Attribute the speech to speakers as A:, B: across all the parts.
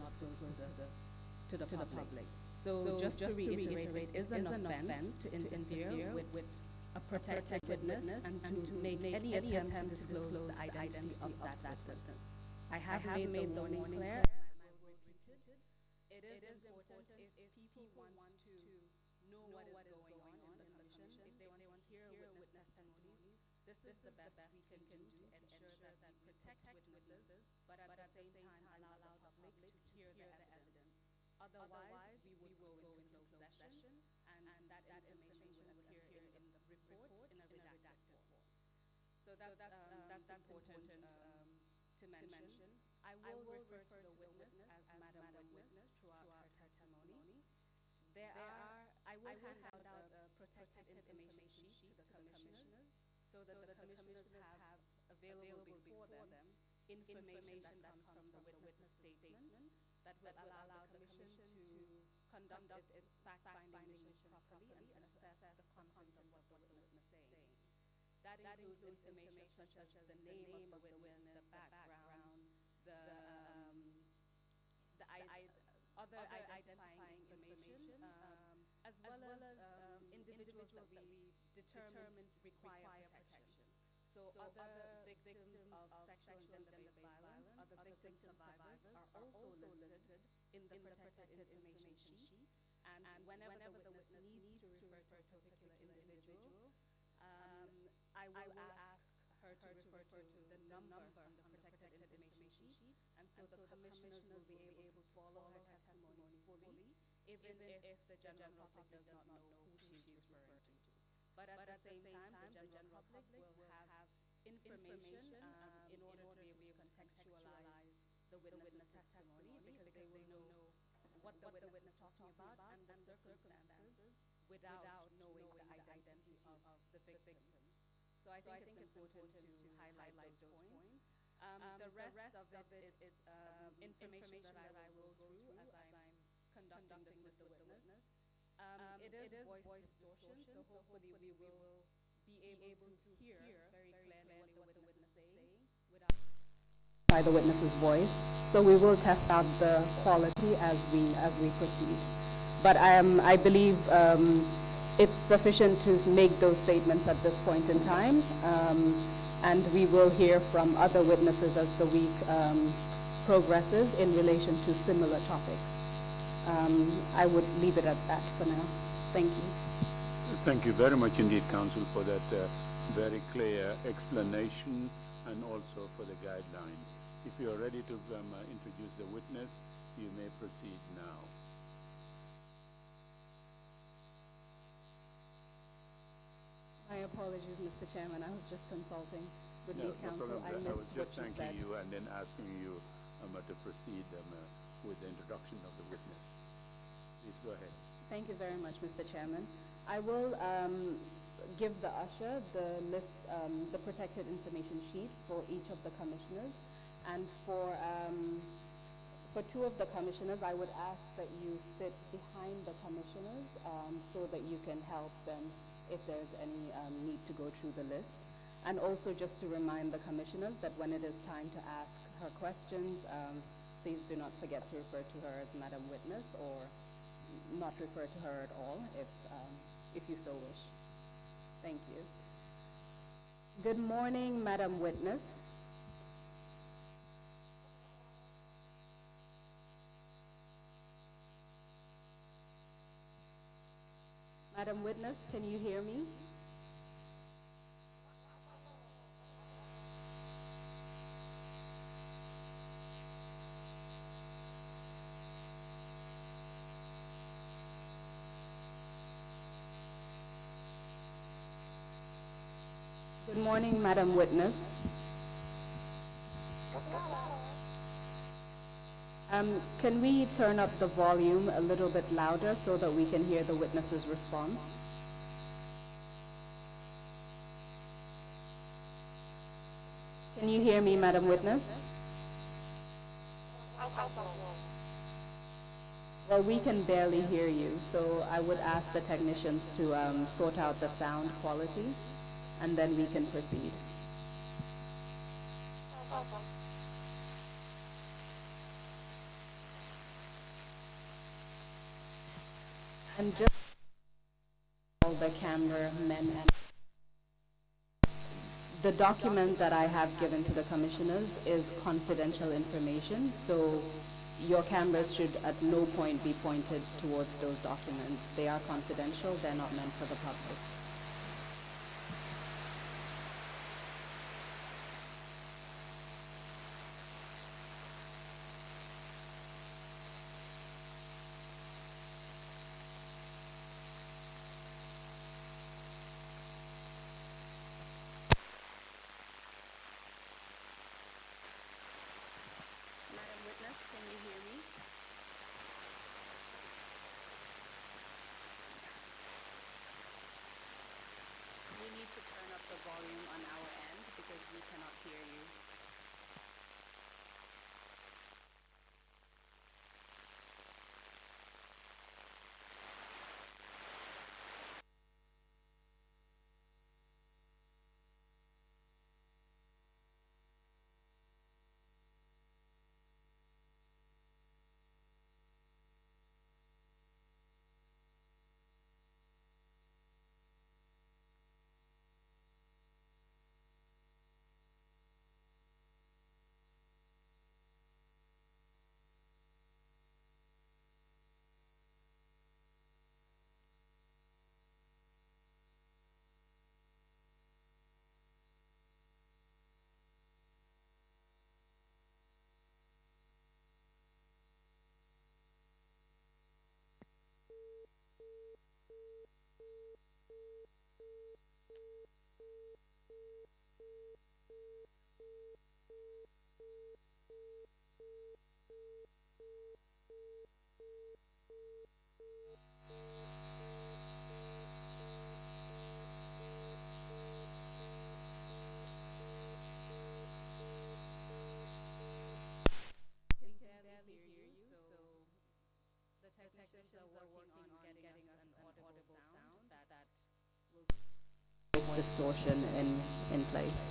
A: disclosed to the public. So just to reiterate, it is an offense to interfere with a protected witness and to make any attempt to disclose the identity of that witness. I have made the warning clear. It is important if people want to know what is going on in the commission, if they want to hear witness testimonies, this is the best we can do to ensure that we protect witnesses, but at the same time allow the public to hear the evidence. Otherwise, we would go into closed session, and that information would appear in the report in a redacted form. So that's important to mention. I will refer to the witness as Madam Witness throughout her testimony. I will hand out a protected information sheet to the commissioners so that the commissioners have available before them information that comes from the witness's statement that will allow the commission to conduct its fact-finding mission properly and to assess the content of what the witness is saying. That includes information such as the name of the witness, the background, the other identifying information, as well as individuals that we determined require protection. So other victims of sexual and gender-based violence, other victim survivors are also listed in the protected information sheet. And whenever the witness needs to refer to a particular individual, I will ask her to refer to the number on the protected information sheet, and so the commissioners will be able to follow her testimony fully, even if the general public does not know who she is referring to. But at the same time, the general public will have information in order to be able to contextualize the witness's testimony, because they will know what the witness is talking about and the circumstances without knowing the identity of the victim. So I think it's important to highlight those points. The rest of it is information that I will go through as I'm conducting this with the witness. It is voice distortion, so hopefully we will be able to hear very clearly what the witness is saying without by the witness's voice. So we will test out the quality as we proceed. But I believe it's sufficient to make those statements at this point in time, and we will hear from other witnesses as the week progresses in relation to similar topics. I would leave it at that for now. Thank you.
B: Thank you very much indeed, Counsel, for that very clear explanation and also for the guidelines. If you are ready to introduce the witness, you may proceed now.
A: My apologies, Mr. Chairman. I was just consulting with
B: No,
A: lead counsel.
B: no
A: I
B: problem.
A: missed
B: was
A: what
B: just
A: you said.
B: thanking you and then asking you to proceed with the introduction of the witness. Please go ahead.
A: Thank you very much, Mr. Chairman. I will give the usher the list, the protected information sheet for each of the commissioners, and for two of the commissioners, I would ask that you sit behind the commissioners so that you can help them if there's any need to go through the list. And also just to remind the commissioners that when it is time to ask her questions, please do not forget to refer to her as Madam Witness, or not refer to her at all if you so wish. Thank you. Good morning, Madam Witness. Madam Witness, can you hear me? Good morning, Madam Witness. Can we turn up the volume a little bit louder so that we can hear the witness's response? Can you hear me, Madam Witness? Well, we can barely hear you, so I would ask the technicians to sort out the sound quality, and then we can proceed. And just all the cameramen and the document that I have given to the commissioners is confidential information, so your cameras should at no point be pointed towards those documents. They are confidential, they're not meant for the public. Madam Witness, can you hear me? We need to turn up the volume on our end because we cannot hear you. Technicians are working on getting us an audible sound that will voice distortion in place.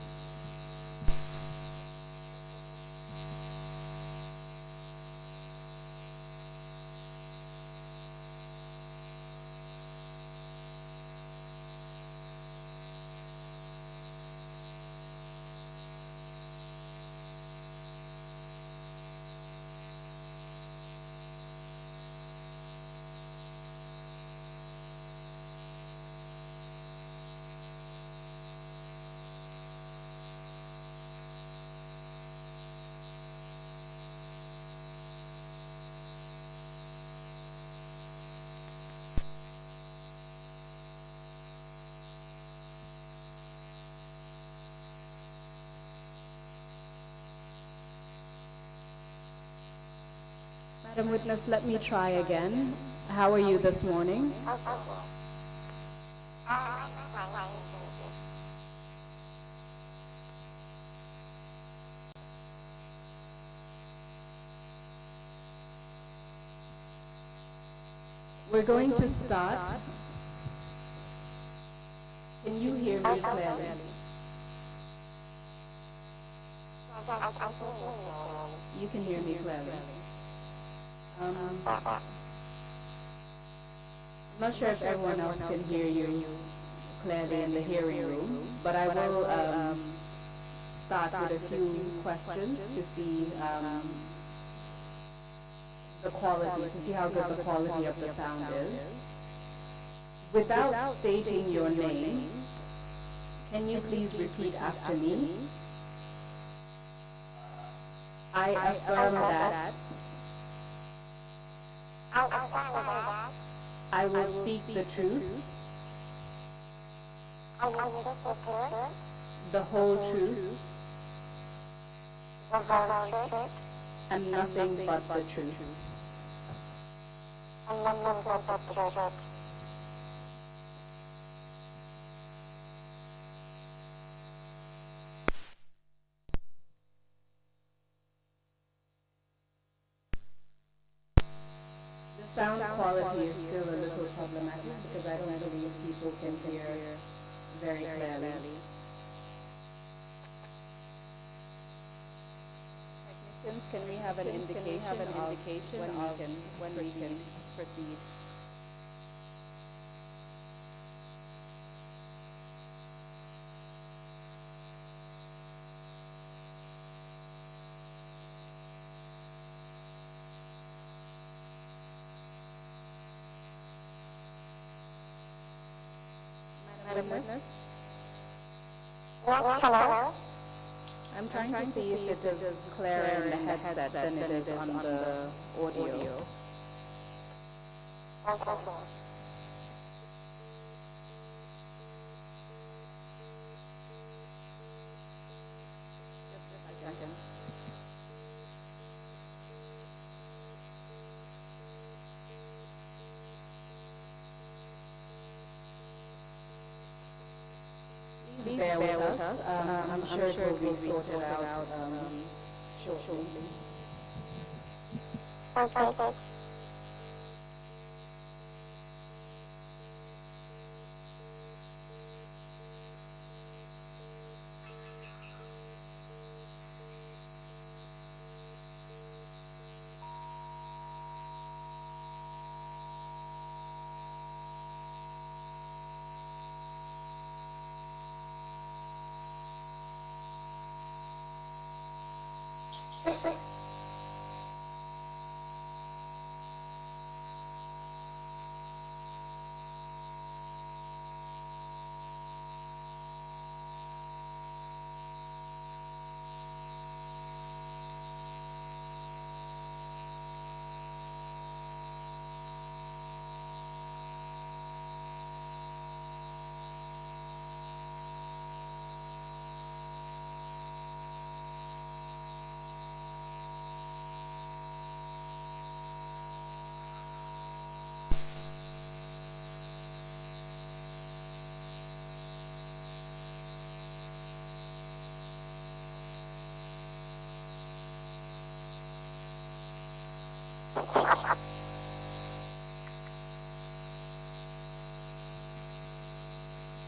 A: Madam Witness, let me try again. How are you this morning? We're going to start. Can you hear me clearly? You can hear me clearly. I'm not sure if everyone else can hear you clearly in the hearing room, but I will start with a few questions to see the quality, to see how good the quality of the sound is. Without stating your name, can you please repeat after me? I affirm that I will speak the truth, the whole truth, and nothing but the truth. Sound quality is still a little problematic because I don't believe people can hear very clearly. Technicians, can we have an indication of when we can proceed? Witness?
C: Yes, hello?
A: I'm trying to see if it is clearer in the headset than it is on the audio.
C: Okay.
A: Just a second. Please bear with us. I'm sure it will be sorted out shortly.
C: Okay.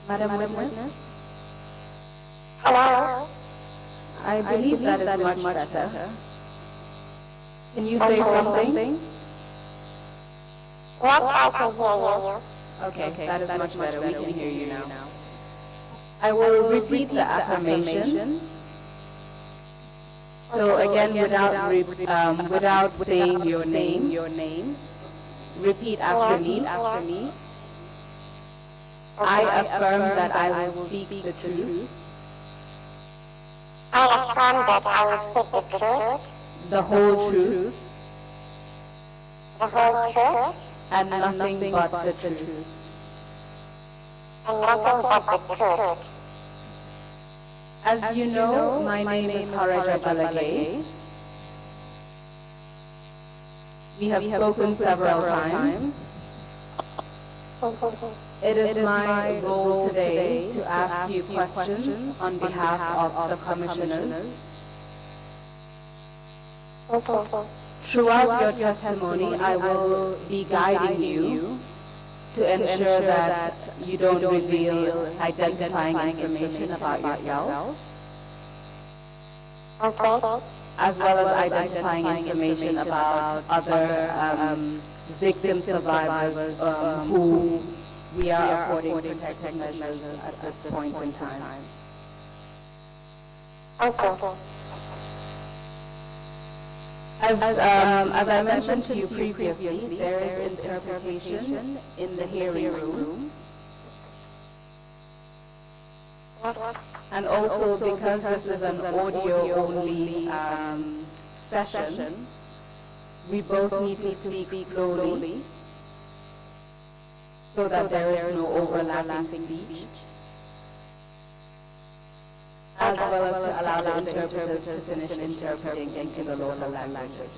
A: Madam Witness?
C: Hello?
A: I believe that is much better. Can you say something?
C: Yes, I can hear you.
A: Okay, that is much better. We can hear you now. I will repeat the affirmation. So again, without saying your name, repeat after me. I affirm that I will speak the truth,
C: I affirm that I will speak the truth,
A: the whole truth,
C: the whole truth,
A: and nothing but the truth.
C: and nothing but the truth.
A: As you know, my name is Haraja Balagay. We have spoken several times. It is my role today to ask you questions on behalf of the commissioners. Throughout your testimony, I will be guiding you to ensure that you don't reveal identifying information about yourself, as well as identifying information about other victim survivors who we are affording protective measures at this point in time. As I mentioned to you previously, there is interpretation in the hearing room. And also, because this is an audio-only session, we both need to speak slowly so that there is no overlapping speech, as well as to allow the interpreters to finish interpreting into the local languages.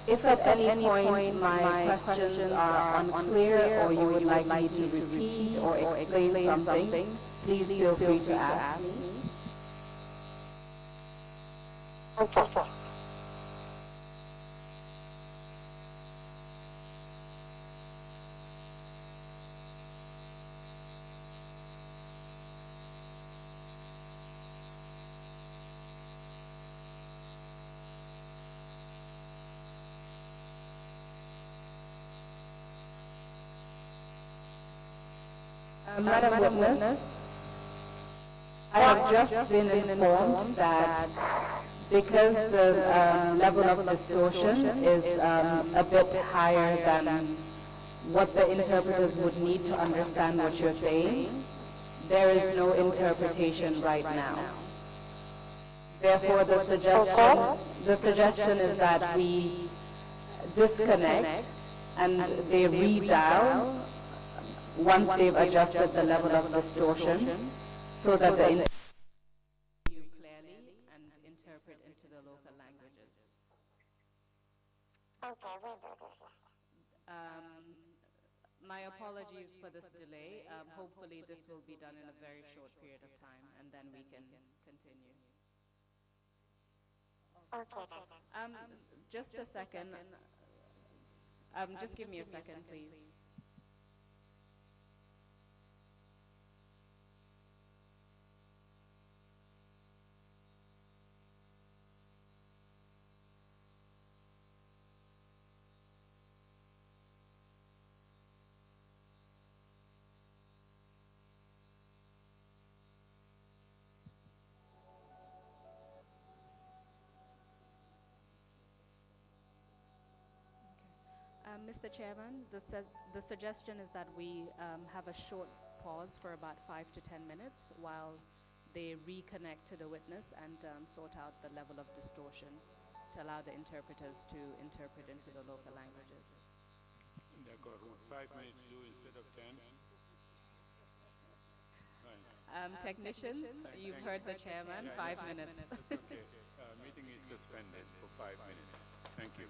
A: If at any point my questions are unclear or you would like me to repeat or explain something, please feel free to ask me. Madam Witness, I have just been informed that because the level of distortion is a bit higher than what the interpreters would need to understand what you're saying, there is no interpretation right now. Therefore, the suggestion is that we disconnect and they redial once they've adjusted the level of distortion so that the you clearly and interpret into the local languages.
C: Okay, we'll do this.
A: My apologies for this delay. Hopefully this will be done in a very short period of time and then we can continue.
C: Okay, then.
A: Just a second. Just give me a second, please. Mr. Chairman, the suggestion is that we have a short pause for about 5 to 10 minutes while they reconnect to the witness and sort out the level of distortion to allow the interpreters to interpret into the local languages.
B: D'accord. 5 minutes do instead of 10?
A: Technicians, you've heard the chairman, 5 minutes.
B: That's okay. Meeting is suspended for 5 minutes. Thank you.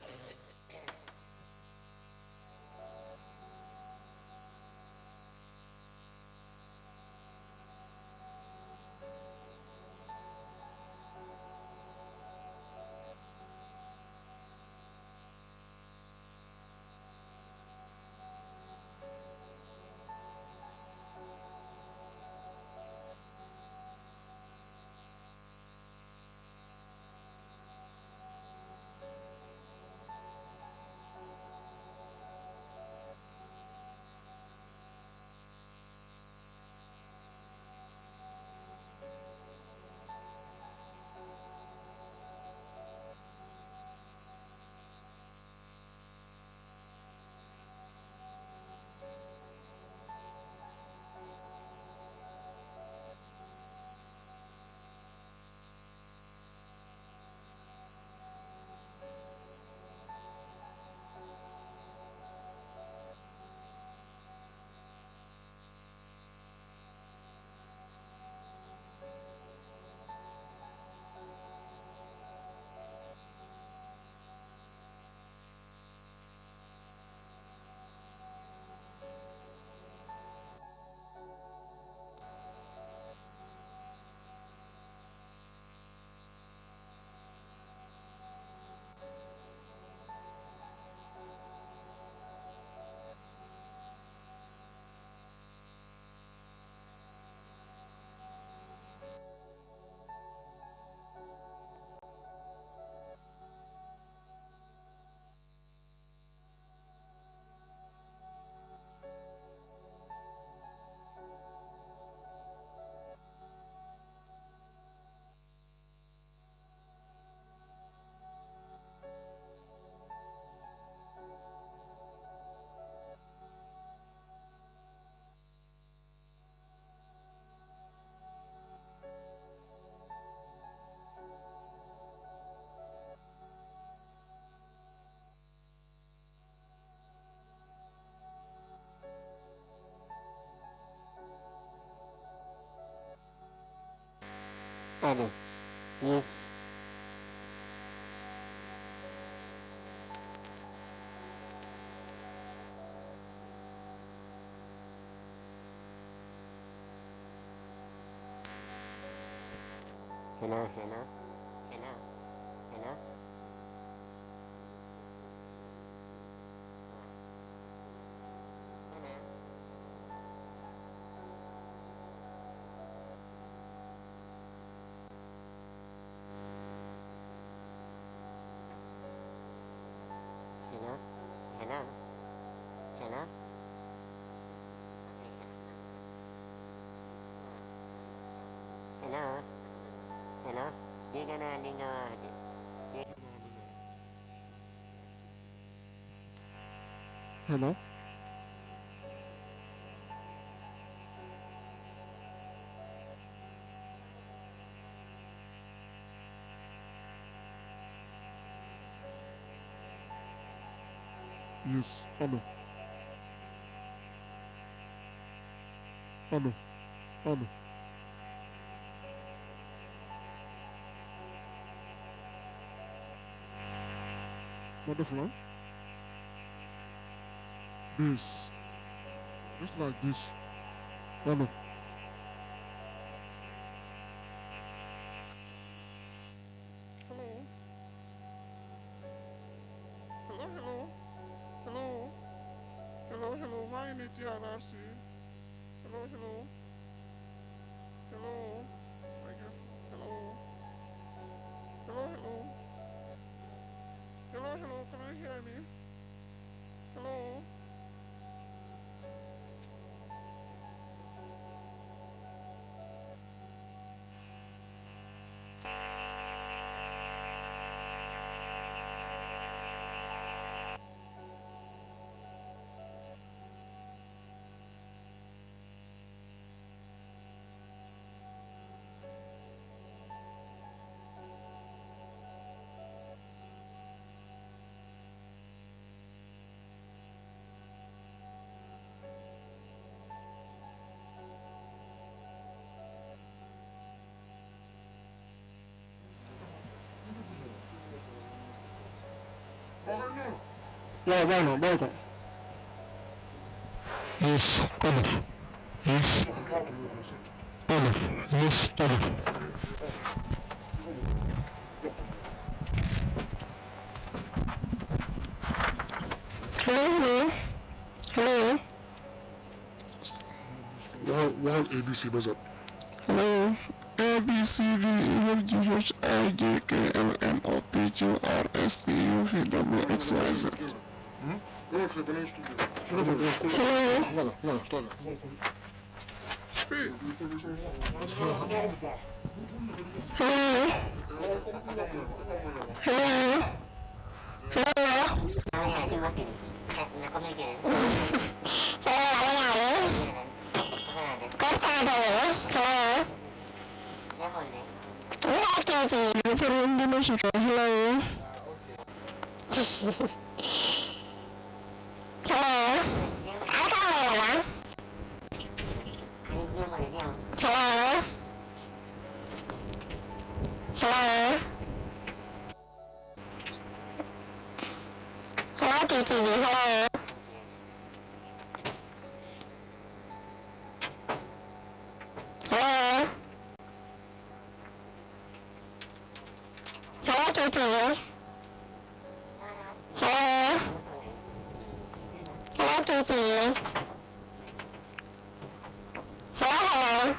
C: Hello. Yes. Hello, hello, hello, hello. Hello. Hello, hello, hello. Hello, hello. Di ka na lingaw. Di ka na lingaw. Hello.
D: Yes. Hello. Hello. Hello. Butterfly. This. Just like this. Hello. Hello. Hello, hello. Hello. Hello, hello. Why in the TRRC? Hello, hello. Hello. Hello. Hello, hello. Hello, hello. Can you hear me? Hello. Ya, bueno, vete. Yes, Olive. Yes. Olive. Yes, Olive. Hello, hello. Hello. Wal ABC bas up. Hello. A B C D E F G H I J K L M O P Q R S T U V W X Y Z. Hello. Hello. Speak. Hello. Hello. Hello. Hello. Hello, TTV. Hello. Hello. Hello, TTV. Hello. Hello, TTV. Hello, hello.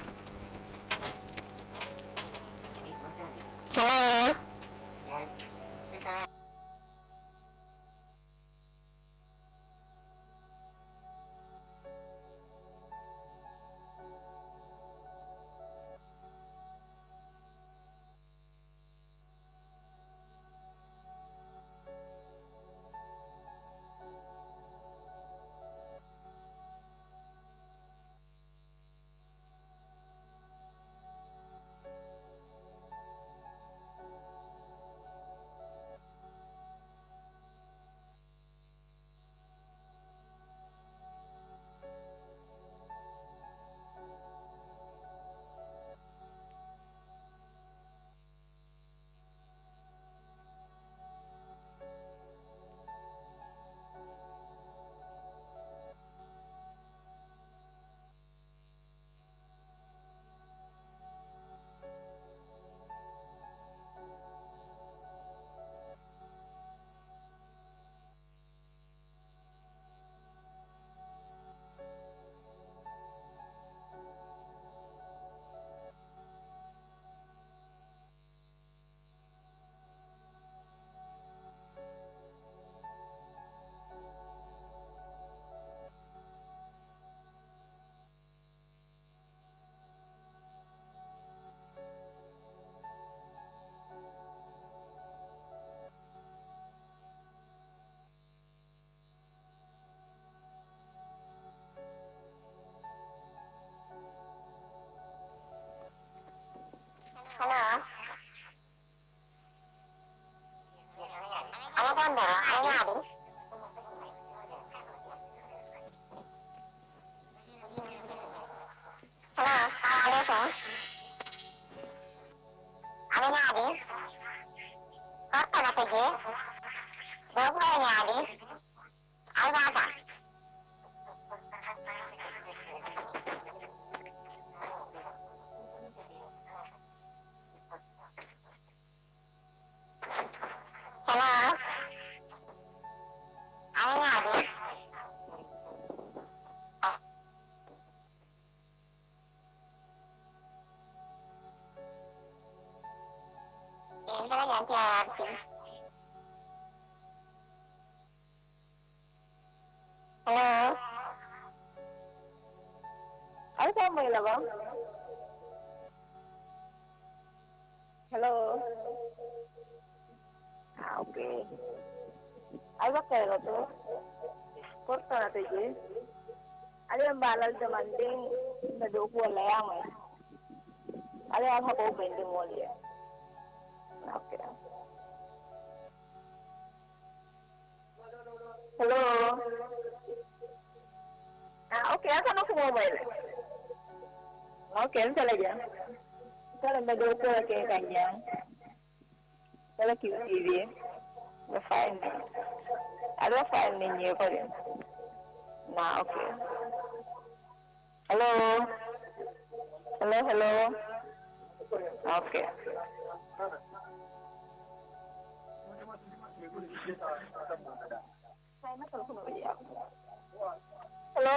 D: Hello.
C: Nyadi. Alvata. Hello. Nyadi. Ini kan TRRC. Hello. Ở sao mày là bông? Hello. Ok. Ay ba kayo to? Korto na to ji. Ano yung balal sa manding na doon po wala yan eh. Ano yung hako bending mo liya? Okay. Hello. Okay. Asan ako mobile? Okay. Ano talaga? Kalau na doon po kay kanya. Kalau QTV. Na-file na. Ano file ninyo pa rin? Na, okay. Hello? Hello, hello? Okay. Hello?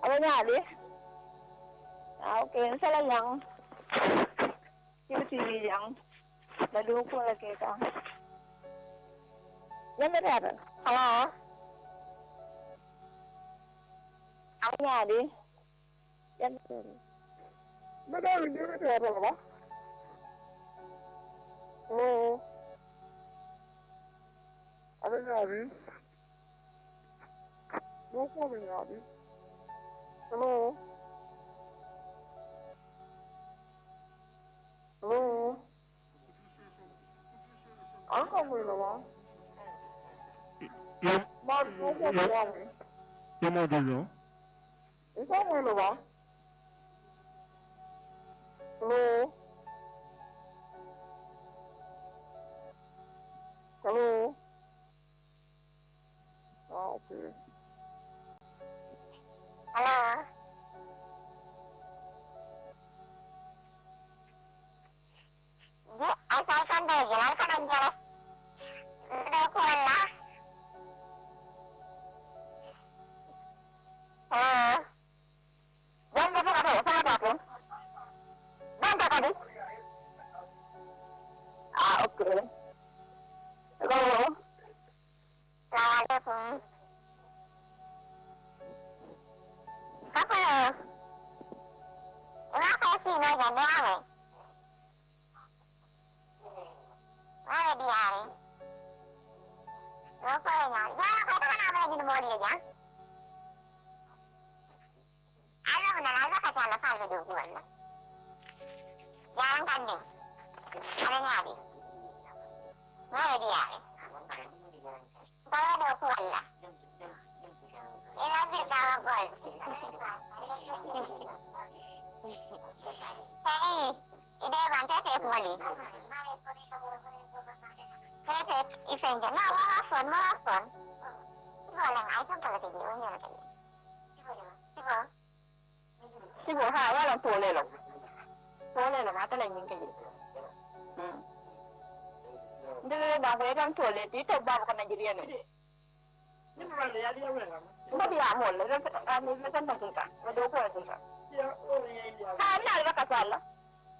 C: Ano nga, di? Okay. Sala lang. QTV lang. Naduko na kita. Yan na rin. Hello? Ano nga, di? Yan na rin. Madami nyo na rin ba? Hello? Ano nga, di? Duko na nga, di? Hello? Hello? Ano ka mo naman? Mark, duko na nga, di?
D: Yung model nyo?
C: Ikaw mo naman? Hello? Hello? Okay. Hello? Di, asalkan deh, jalan kan aja. Udah kuala. Hello? Jangan dapat apa ya, sama apa? Bantu tadi? Okay. Hello? Assalamualaikum. Apa ya? Kenapa sih nggak jadi ane? Mana dia ane? Apa ya? Ya, kata kenapa lagi di bawah dia ya? Ano benar aja kata anak saya dulu gimana? Jangan kandung. Ada nyari. Mana dia? Kalau ada ukuran lah. Ini lagi kalau gol. Hei, ide bantu saya kembali. Saya event je. Nak maafkan. Boleh ngai kan kalau videonya lagi. Siapa? Siapa? Ha, walau boleh loh. Boleh loh, mata lagi ni. Dia dah boleh kan boleh. Itu bawa ke Nigeria ni. Mau dia amol, ini kan tak kita. Ada apa kita? Ha, ni ada apa salah?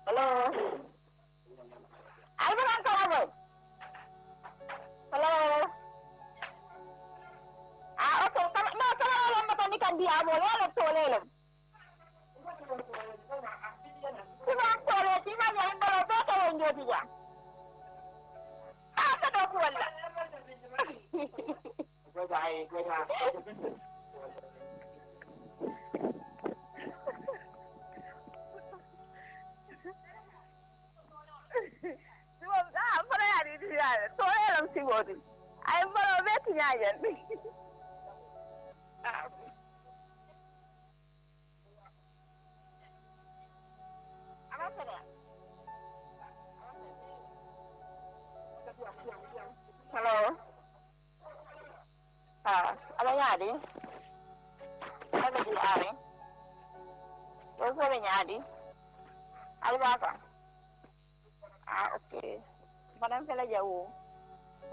C: Hello. Ada apa salah? Hello. Okay. Kalau orang macam ni kan dia amol, walau boleh loh. Tidak boleh, tidak yang boleh tu yang dia dia. Apa tu boleh? Apa yang dia? Soalnya orang sibuk. Ayam baru betulnya aja. Apa dia? Hello. ñaadi ala di are yo sole ñaadi albaka okay banan fela jawu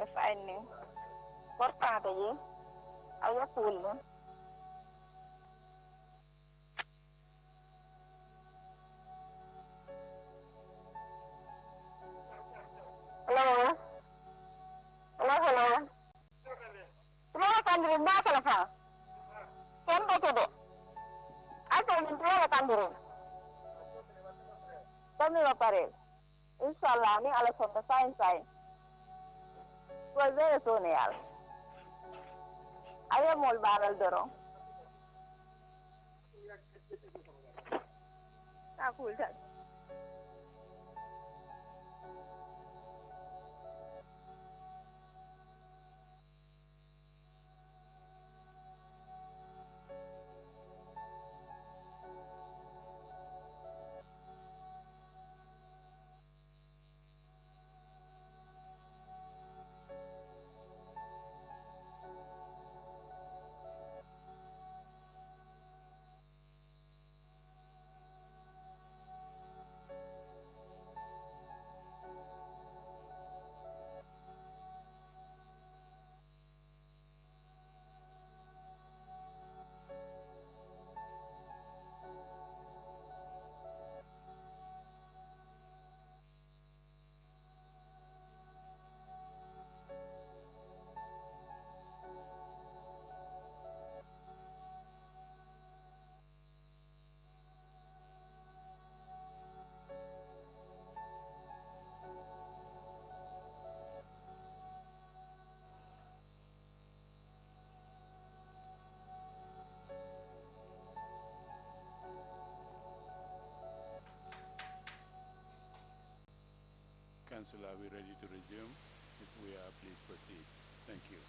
C: e fayni importante ji aya kulni hello hello Tuma kandirin ba kala fa ken ba to de ata min tuma kandirin kami ba pare inshallah ni ala sonda sain sain ko zere so ne yalla ayo mol baral doro ta cool ta
B: Council, are we ready to resume? If we are, please proceed. Thank you.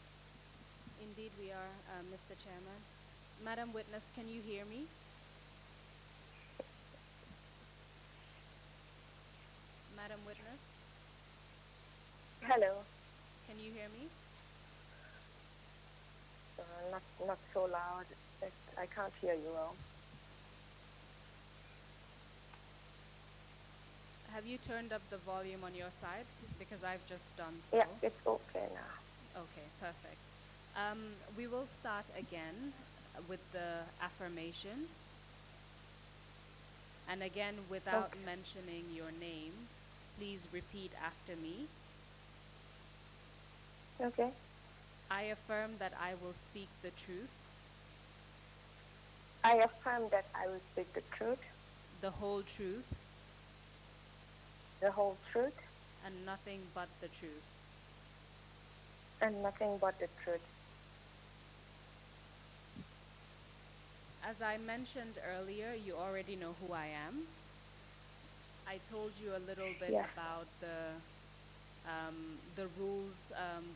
A: Indeed, we are, Mr. Chairman. Madam Witness, can you hear me? Madam Witness,
C: hello
A: can you hear me?
C: not so loud I can't hear you well
A: Have you turned up the volume on your side? Because I've just done so.
C: yeah it's okay now
A: Okay, perfect. We will start again with the affirmation. And again, without
C: Okay.
A: mentioning your name, please repeat after me.
C: okay
A: I affirm that I will speak the truth,
C: I affirm that I will speak the truth,
A: the whole truth,
C: the whole truth,
A: and nothing but the truth.
C: and nothing but the truth.
A: As I mentioned earlier, you already know who I am. I told you a little bit
C: Yeah.
A: about the rules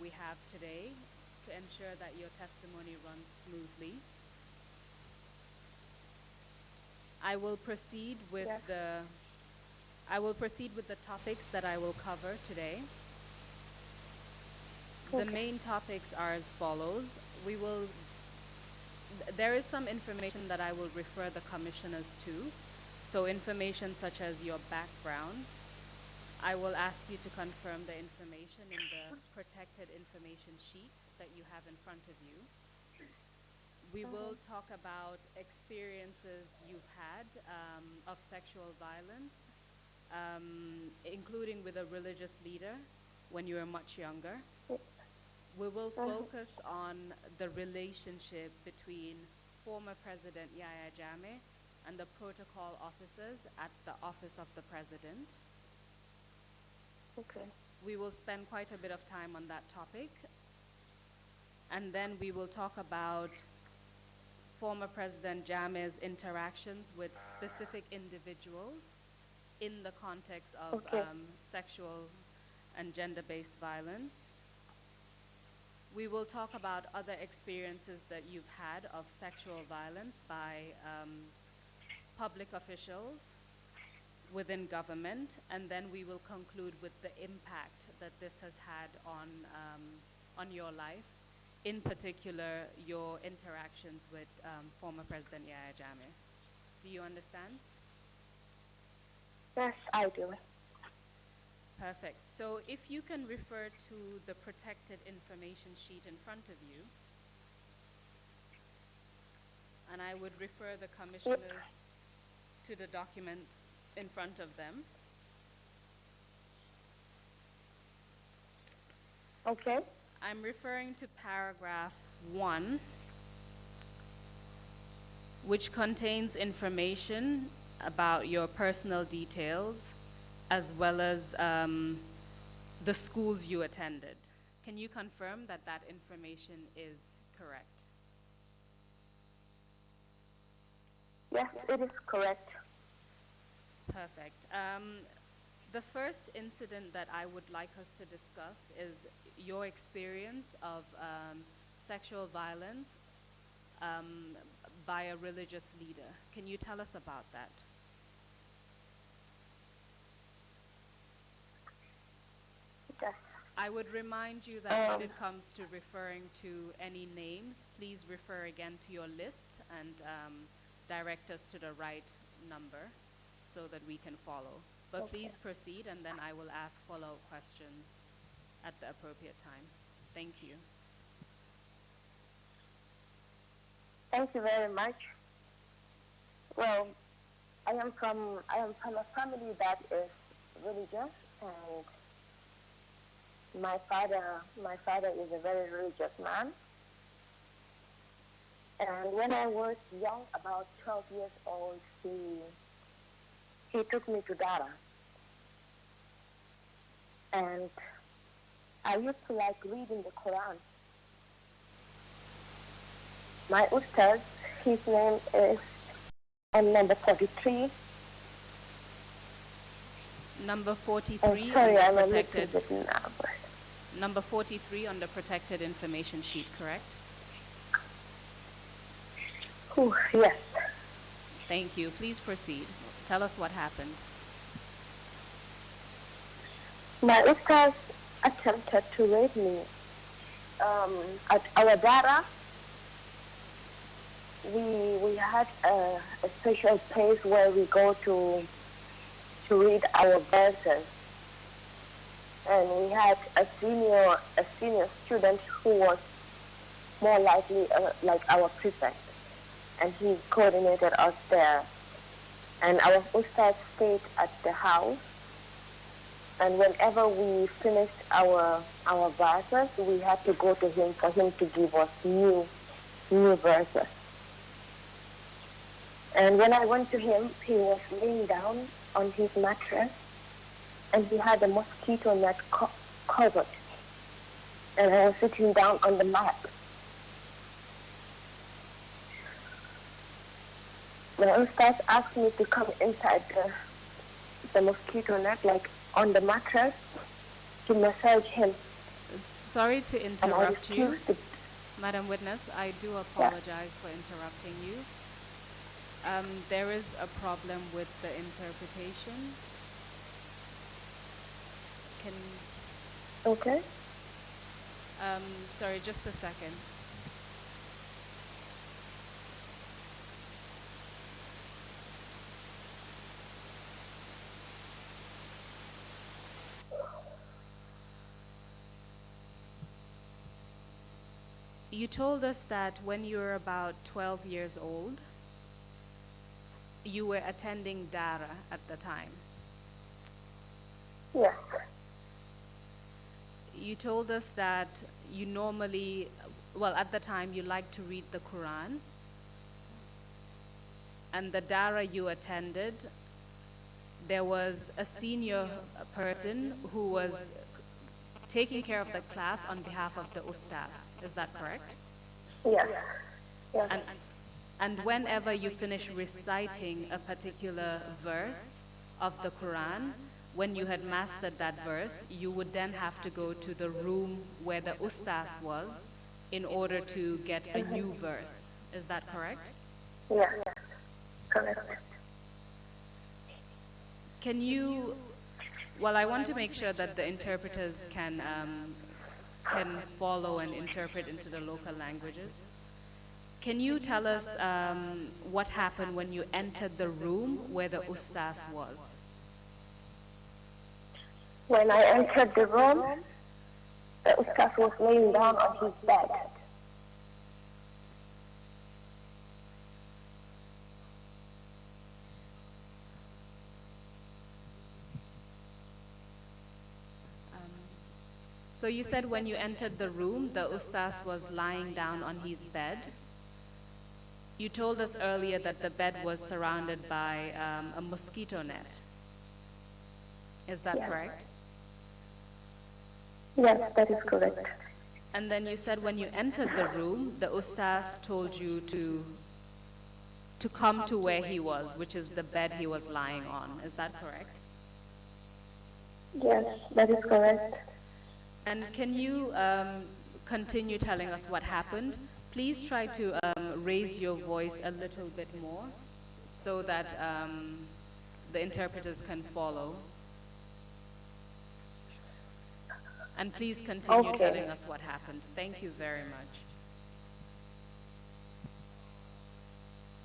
A: we have today to ensure that your testimony runs smoothly. I will proceed with
C: Yeah.
A: the topics that I will cover today. The
C: Okay.
A: main topics are as follows. There is some information that I will refer the commissioners to. So information such as your background. I will ask you to confirm the information in the protected information sheet that you have in front of you. We will talk about experiences you've had of sexual violence, including with a religious leader when you were much younger. We will focus on the relationship between former President Yahya Jammeh and the protocol officers at the Office of the President.
C: Okay.
A: We will spend quite a bit of time on that topic. And then we will talk about former President Jammeh's interactions with specific individuals in the context of
C: Okay.
A: sexual and gender-based violence. We will talk about other experiences that you've had of sexual violence by public officials within government, and then we will conclude with the impact that this has had on your life in particular your interactions with former President Yahya Jammeh. Do you understand?
C: Yes, I do.
A: Perfect. So if you can refer to the protected information sheet in front of you, and I would refer the commissioners to the document in front of them.
C: Okay.
A: I'm referring to paragraph 1, which contains information about your personal details as well as the schools you attended. Can you confirm that that information is correct?
C: Yes, it is correct.
A: Perfect. The first incident that I would like us to discuss is your experience of sexual violence by a religious leader. Can you tell us about that?
C: Yes.
A: I would remind you that when it comes to referring to any names, please refer again to your list and direct us to the right number so that we can follow. But
C: Okay.
A: please proceed, and then I will ask follow-up questions at the appropriate time. Thank you.
C: Thank you very much. Well, I am from a family that is religious, and my father is a very religious man. And when I was young, about 12 years old, he took me to Dara. And I used to like reading the Quran. My ustad, his name is number 43.
A: Number 43
C: Sorry,
A: on
C: I'm
A: the
C: a little
A: protected.
C: bit nervous.
A: Number 43 on the protected information sheet, correct?
C: Ooh, yes.
A: Thank you. Please proceed. Tell us what happened.
C: My ustad attempted to rape me. At our Dara, we had a special place where we go to read our verses. And we had a senior student who was more likely like our prefect, and he coordinated us there. And our ustad stayed at the house, and whenever we finished our verses, we had to go to him for him to give us new verses. And when I went to him, he was laying down on his mattress, and he had a mosquito net covered. And I was sitting down on the mat. My ustad asked me to come inside the mosquito net, like on the mattress, to massage him.
A: Sorry to
C: And I
A: interrupt you,
C: refused to.
A: Madam Witness. I do apologize for interrupting you. There is a problem with the interpretation.
C: Okay.
A: Sorry, just a second. You told us that when you were about 12 years old, you were attending Dara at the time.
C: Yes.
A: You told us that you normally, well, at the time you liked to read the Quran, and the Dara you attended, there was a senior person who was taking care of the class on behalf of the ustaz. Is that correct?
C: Yes. Yes.
A: And whenever you finish reciting a particular verse of the Quran, when you had mastered that verse, you would then have to go to the room where the ustaz was in order to get a new verse. Is that correct?
C: Yes. Correct.
A: Can you, well, I want to make sure that the interpreters can can follow and interpret into the local languages. Can you tell us what happened when you entered the room where the ustaz was?
C: When I entered the room, the ustaz was laying down on his bed.
A: So you said when you entered the room, the ustaz was lying down on his bed. You told us earlier that the bed was surrounded by a mosquito net. Is that correct?
C: Yes, that is correct.
A: And then you said when you entered the room, the ustaz told you to come to where he was, which is the bed he was lying on. Is that correct?
C: Yes, that is correct.
A: And can you continue telling us what happened? Please try to raise your voice a little bit more so that the interpreters can follow. And please continue telling us what happened. Thank you very much.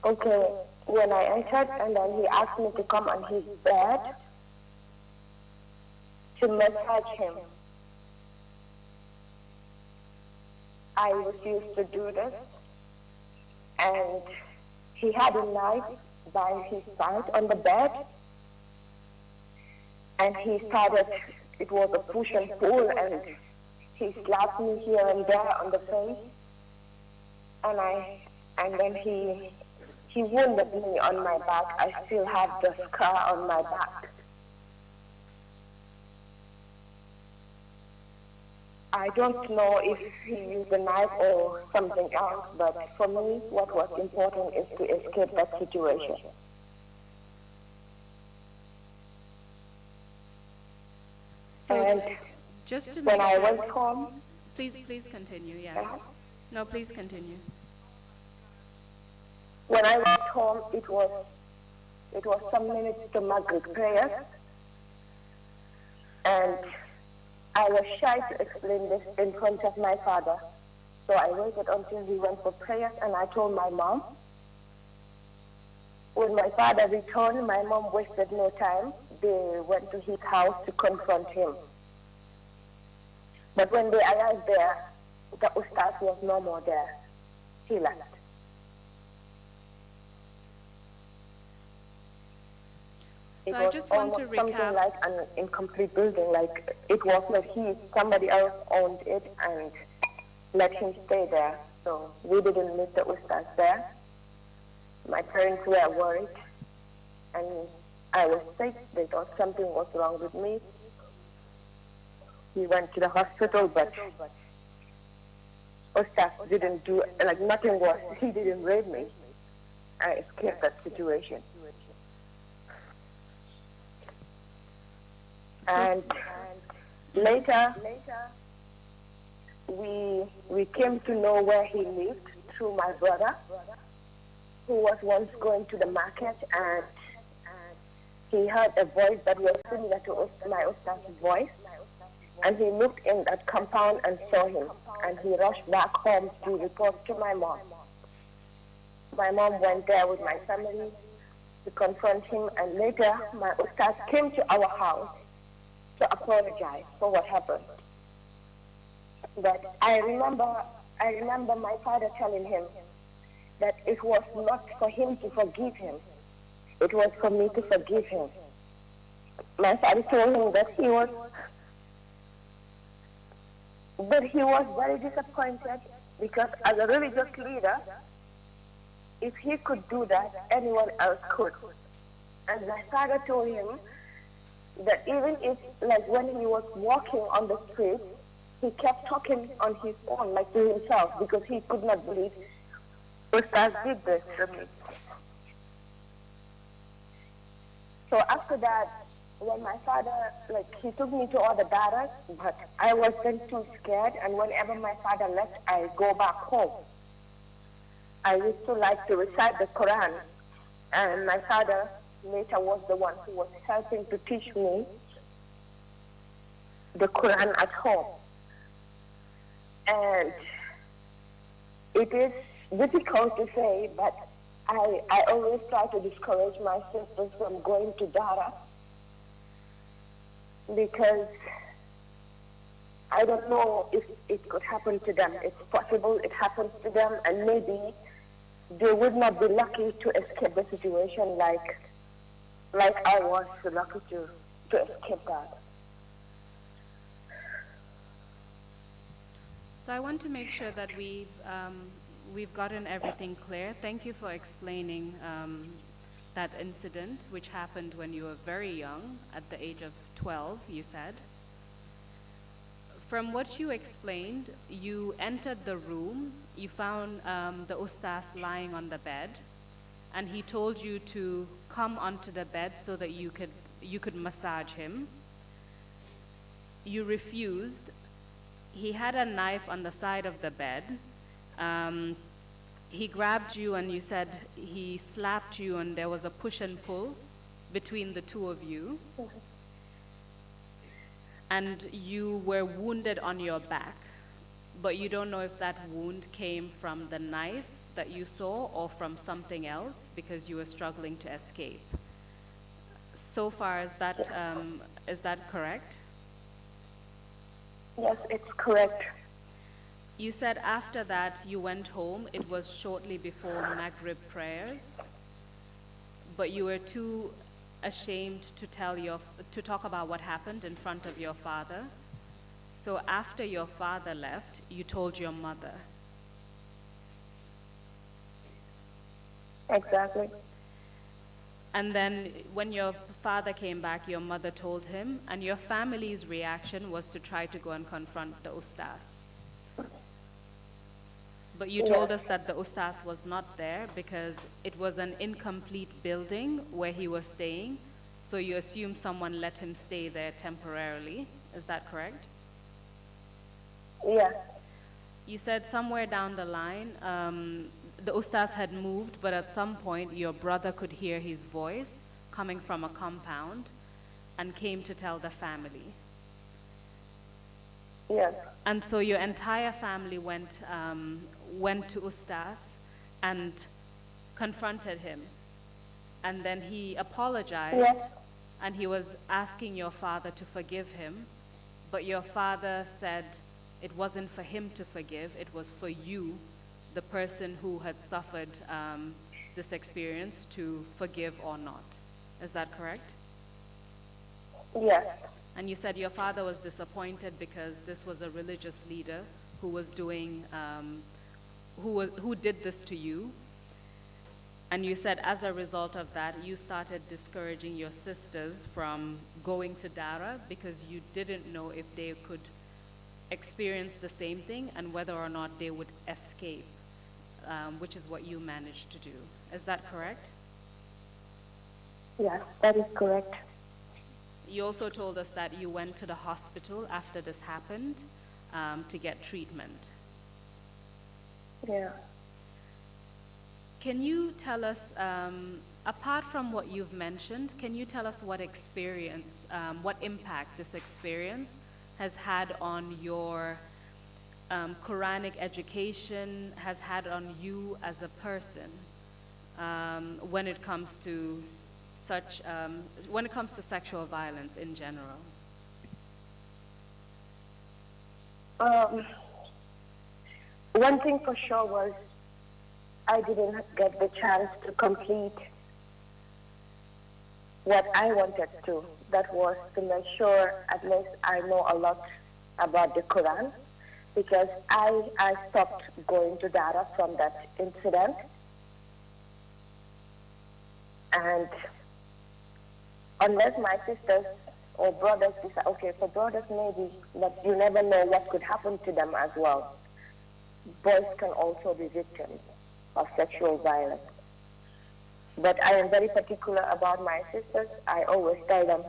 C: Okay, when I entered and then he asked me to come on his bed to massage him. I refused to do this, and he had a knife by his side on the bed, and he started, it was a push and pull, and he slapped me here and there on the face, and then he wounded me on my back. I still have the scar on my back. I don't know if he used a knife or something else, but for me, what was important is to escape that situation.
A: So
C: And
A: just to
C: when
A: make
C: I
A: sure,
C: went home,
A: please continue, yes. No, please continue.
C: when I went home, it was some minutes to Maghrib prayer, and I was shy to explain this in front of my father. So I waited until he went for prayers, and I told my mom. When my father returned, my mom wasted no time. They went to his house to confront him. But when they arrived there, the ustaz was no more there. He left.
A: So
C: It
A: I
C: was
A: just want
C: almost
A: to
C: something
A: recap.
C: like an incomplete building. Like it was that somebody else owned it and let him stay there. So we didn't meet the ustaz there. My parents were worried, and I was sick. They thought something was wrong with me. We went to the hospital, but ustaz didn't do, like nothing was, he didn't rape me. I escaped that situation. And later, we came to know where he lived through my brother, who was once going to the market, and he heard a voice that was similar to my ustaz's voice, and he looked in that compound and saw him, and he rushed back home to report to my mom. My mom went there with my family to confront him, and later my ustaz came to our house to apologize for what happened. But I remember my father telling him that it was not for him to forgive him. It was for me to forgive him. My father told him that he was very disappointed because as a religious leader, if he could do that, anyone else could. And my father told him that even if, like when he was walking on the street, he kept talking on his own, like to himself, because he could not believe Ustaz did this to me. So after that, when my father, like, he took me to all the barracks, but I was then too scared, and whenever my father left, I go back home. I used to like to recite the Quran, and my father later was the one who was helping to teach me the Quran at home. And it is difficult to say, but I always try to discourage my sisters from going to Dara because I don't know if it could happen to them. It's possible it happens to them, and maybe they would not be lucky to escape the situation like I was lucky to escape that.
A: So I want to make sure that we've gotten everything clear. Thank you for explaining that incident, which happened when you were very young, at the age of 12, you said. From what you explained, you entered the room, you found the Ustaz lying on the bed, and he told you to come onto the bed so that you could massage him. You refused. He had a knife on the side of the bed. He grabbed you and you said he slapped you and there was a push and pull between the two of you. And you were wounded on your back, but you don't know if that wound came from the knife that you saw or from something else because you were struggling to escape. So far, is that correct?
C: Yes, it's correct.
A: You said after that you went home, it was shortly before Maghrib prayers, but you were too ashamed to talk about what happened in front of your father. So after your father left, you told your mother.
C: Exactly.
A: And then when your father came back, your mother told him, and your family's reaction was to try to go and confront the Ustaz. But you told us that the Ustaz was not there because it was an incomplete building where he was staying, so you assume someone let him stay there temporarily. Is that correct?
C: Yeah.
A: You said somewhere down the line, the Ustaz had moved, but at some point your brother could hear his voice coming from a compound and came to tell the family.
C: Yes.
A: And so your entire family went to Ustaz and confronted him. And then he apologized.
C: Yes.
A: And he was asking your father to forgive him. But your father said it wasn't for him to forgive, it was for you, the person who had suffered this experience, to forgive or not. Is that correct?
C: Yes.
A: And you said your father was disappointed because this was a religious leader who was doing, who did this to you. And you said as a result of that, you started discouraging your sisters from going to Dara because you didn't know if they could experience the same thing and whether or not they would escape, which is what you managed to do. Is that correct?
C: Yes, that is correct.
A: You also told us that you went to the hospital after this happened to get treatment.
C: Yeah.
A: Can you tell us, apart from what you've mentioned, can you tell us what experience, what impact this experience has had on your Quranic education, has had on you as a person when it comes to sexual violence in general?
C: One thing for sure was I didn't get the chance to complete what I wanted to. That was to make sure at least I know a lot about the Quran, because I stopped going to Dara from that incident. And unless my sisters or brothers decide, okay, for brothers maybe, but you never know what could happen to them as well. Boys can also be victims of sexual violence. But I am very particular about my sisters. I always tell them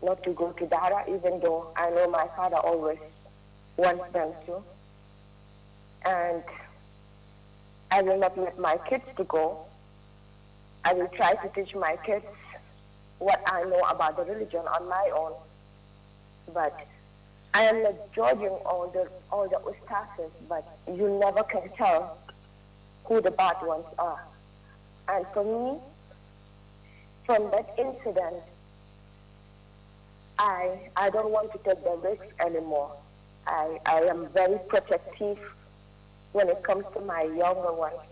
C: not to go to Dara, even though I know my father always wants them to. And I will not let my kids to go. I will try to teach my kids what I know about the religion on my own. But I am not judging all the ustazes, but you never can tell who the bad ones are. And for me, from that incident, I don't want to take the risk anymore. I am very protective when it comes to my younger ones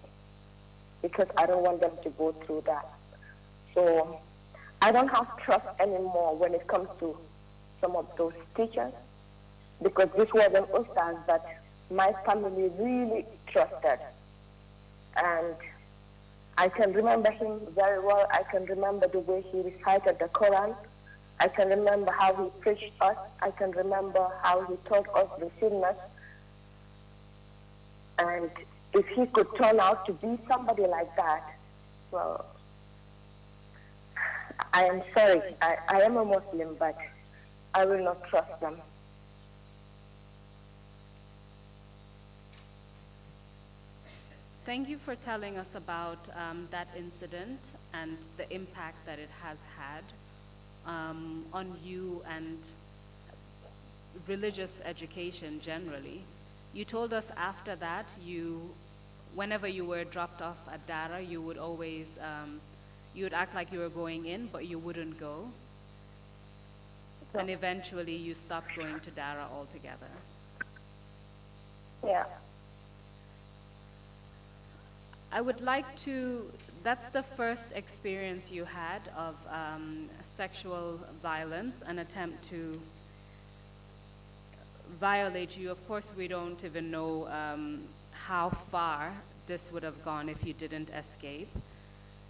C: because I don't want them to go through that. So I don't have trust anymore when it comes to some of those teachers because this was an ustaz that my family really trusted. And I can remember him very well. I can remember the way he recited the Quran. I can remember how he preached us. I can remember how he taught us the sunnah. And if he could turn out to be somebody like that, well, I am sorry. I am a Muslim, but I will not trust them.
A: Thank you for telling us about that incident and the impact that it has had on you and religious education generally. You told us after that, whenever you were dropped off at Dara, you would always, you would act like you were going in, but you wouldn't go. And eventually you stopped going to Dara altogether.
C: Yeah.
A: I would like to, that's the first experience you had of sexual violence, an attempt to violate you. Of course, we don't even know how far this would have gone if you didn't escape.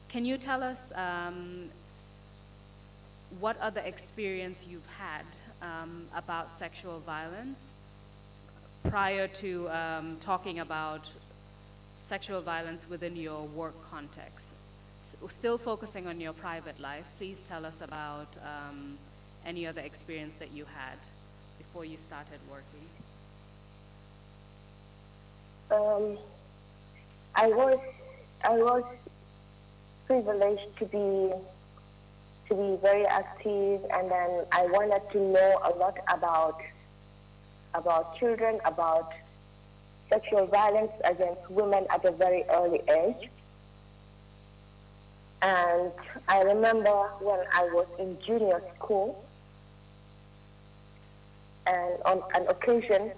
A: Can you tell us what other experience you've had about sexual violence prior to talking about sexual violence within your work context? Still focusing on your private life, please tell us about any other experience that you had before you started working.
C: I was privileged to be very active, and then I wanted to know a lot about children, about sexual violence against women at a very early age. And I remember when I was in junior school, and on an occasion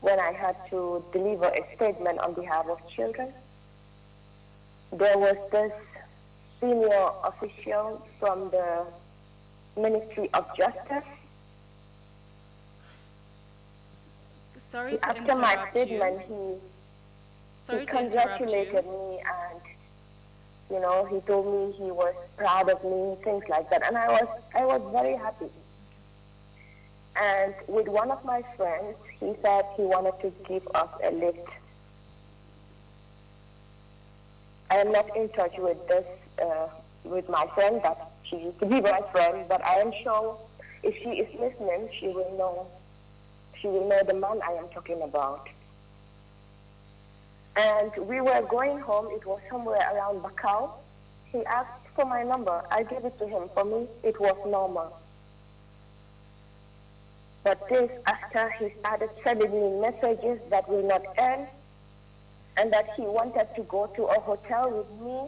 C: when I had to deliver a statement on behalf of children, there was this senior official from the Ministry of Justice.
A: Sorry to
C: After my
A: interrupt
C: statement,
A: you.
C: he congratulated me, and he told me he was proud of me, things like that, and I was very happy. And with one of my friends, he said he wanted to give us a lift. I am not in touch with this with my friend, that she used to be my friend, but I am sure if she is listening, she will know the man I am talking about. And we were going home. It was somewhere around Bakau. He asked for my number. I gave it to him. For me, it was normal. But this, after he started sending me messages that will not end, and that he wanted to go to a hotel with me,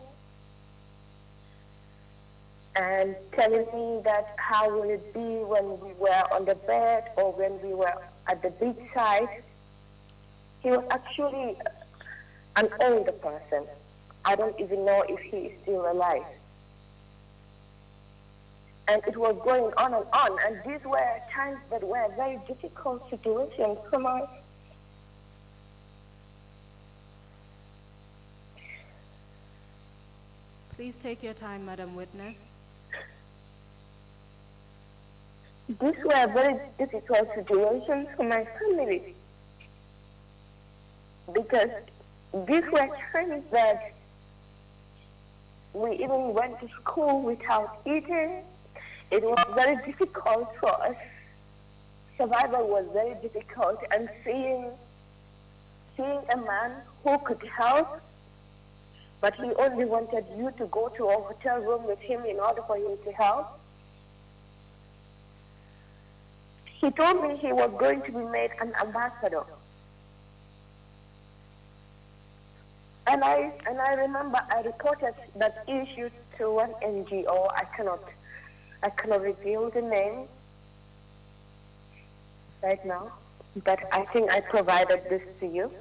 C: and telling me that how will it be when we were on the bed or when we were at the beachside. He was actually an older person. I don't even know if he is still alive. And it was going on, and these were times that were very difficult situations for me.
A: Please take your time, Madam Witness.
C: These were very difficult situations for my family, because these were times that we even went to school without eating. It was very difficult for us. Survival was very difficult, and seeing a man who could help, but he only wanted you to go to a hotel room with him in order for him to help. he told me he was going to be made an ambassador. And I remember I reported that issue to an NGO. I cannot reveal the name right now, but I think I provided this to you.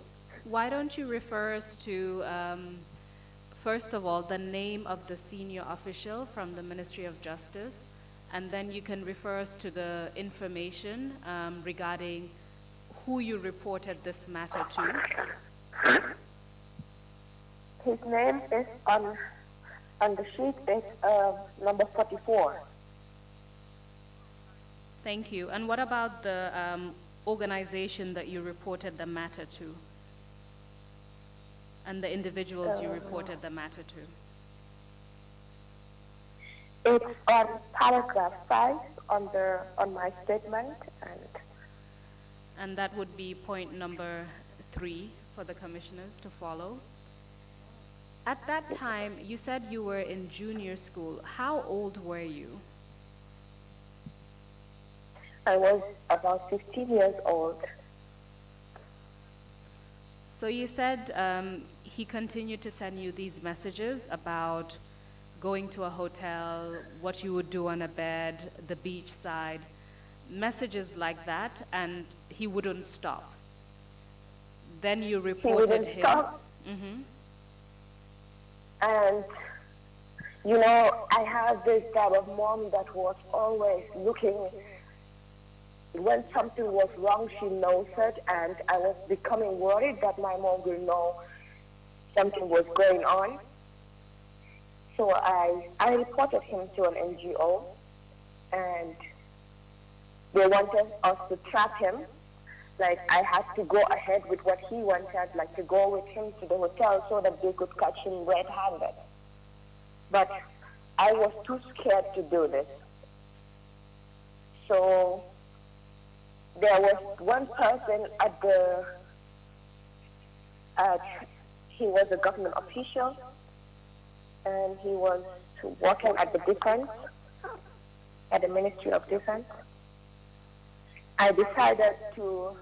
A: Why don't you refer us to, first of all, the name of the senior official from the Ministry of Justice, and then you can refer us to the information regarding who you reported this matter to.
C: His name is on the sheet, is number 44.
A: Thank you. And what about the organization that you reported the matter to? And the individuals you reported the matter to?
C: It's on paragraph 5 on my statement,
A: and that would be point number 3 for the commissioners to follow. At that time, you said you were in junior school. How old were you?
C: I was about 15 years old.
A: So you said he continued to send you these messages about going to a hotel, what you would do on a bed, the beach side, messages like that, and he wouldn't stop. Then you reported him.
C: Stop.
A: Mm-hmm.
C: And, you know, I have this type of mom that was always looking. When something was wrong, she knows it, and I was becoming worried that my mom will know something was going on. So I reported him to an NGO, and they wanted us to trap him. Like, I had to go ahead with what he wanted, like to go with him to the hotel so that they could catch him red-handed. But I was too scared to do this. So there was one person he was a government official, and he was working at the defense, at the Ministry of Defense. I decided to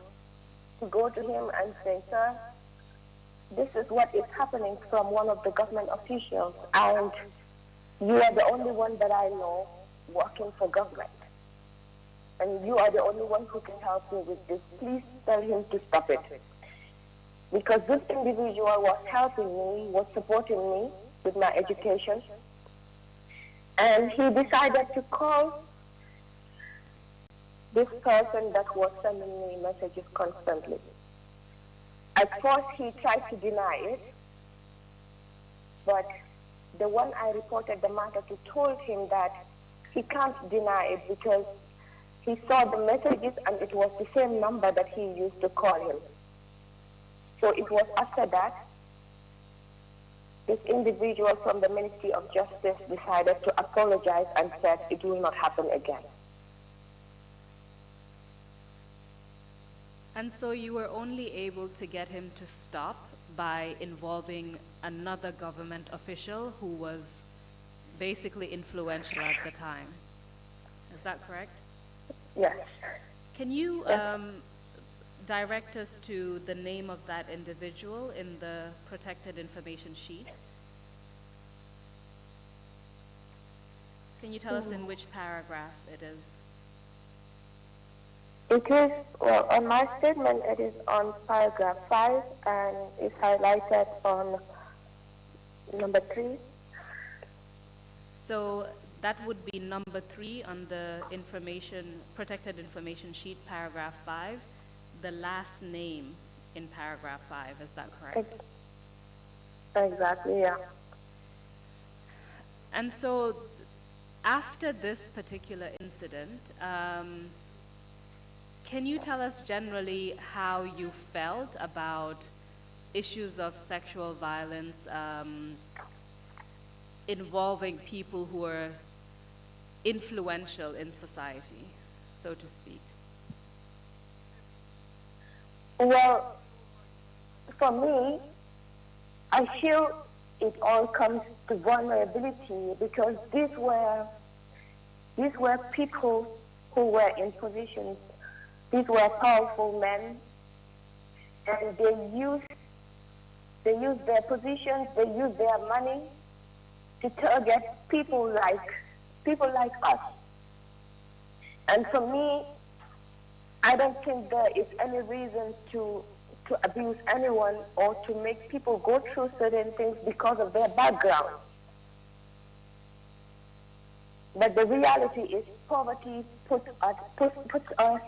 C: go to him and say, sir, this is what is happening from one of the government officials, and you are the only one that I know working for government. And you are the only one who can help me with this. Please tell him to stop it. Because this individual was helping me, was supporting me with my education. And he decided to call this person that was sending me messages constantly. At first, he tried to deny it, but the one I reported the matter to told him that he can't deny it because he saw the messages and it was the same number that he used to call him. So it was after that, this individual from the Ministry of Justice decided to apologize and said it will not happen again.
A: And so you were only able to get him to stop by involving another government official who was basically influential at the time. Is that correct?
C: Yes.
A: Can you direct us to the name of that individual in the protected information sheet? Can you tell us in which paragraph it is?
C: It is, well, on my statement, it is on paragraph 5 and it's highlighted on number 3.
A: So that would be number 3 on the protected information sheet, paragraph 5, the last name in paragraph 5, is that correct?
C: Exactly, yeah.
A: And so after this particular incident, can you tell us generally how you felt about issues of sexual violence involving people who are influential in society, so to speak?
C: Well, for me, I feel it all comes to vulnerability because these were people who were in positions These were powerful men, and they use their positions, they use their money to target people like us. And for me, I don't think there is any reason to abuse anyone or to make people go through certain things because of their background. But the reality is poverty puts us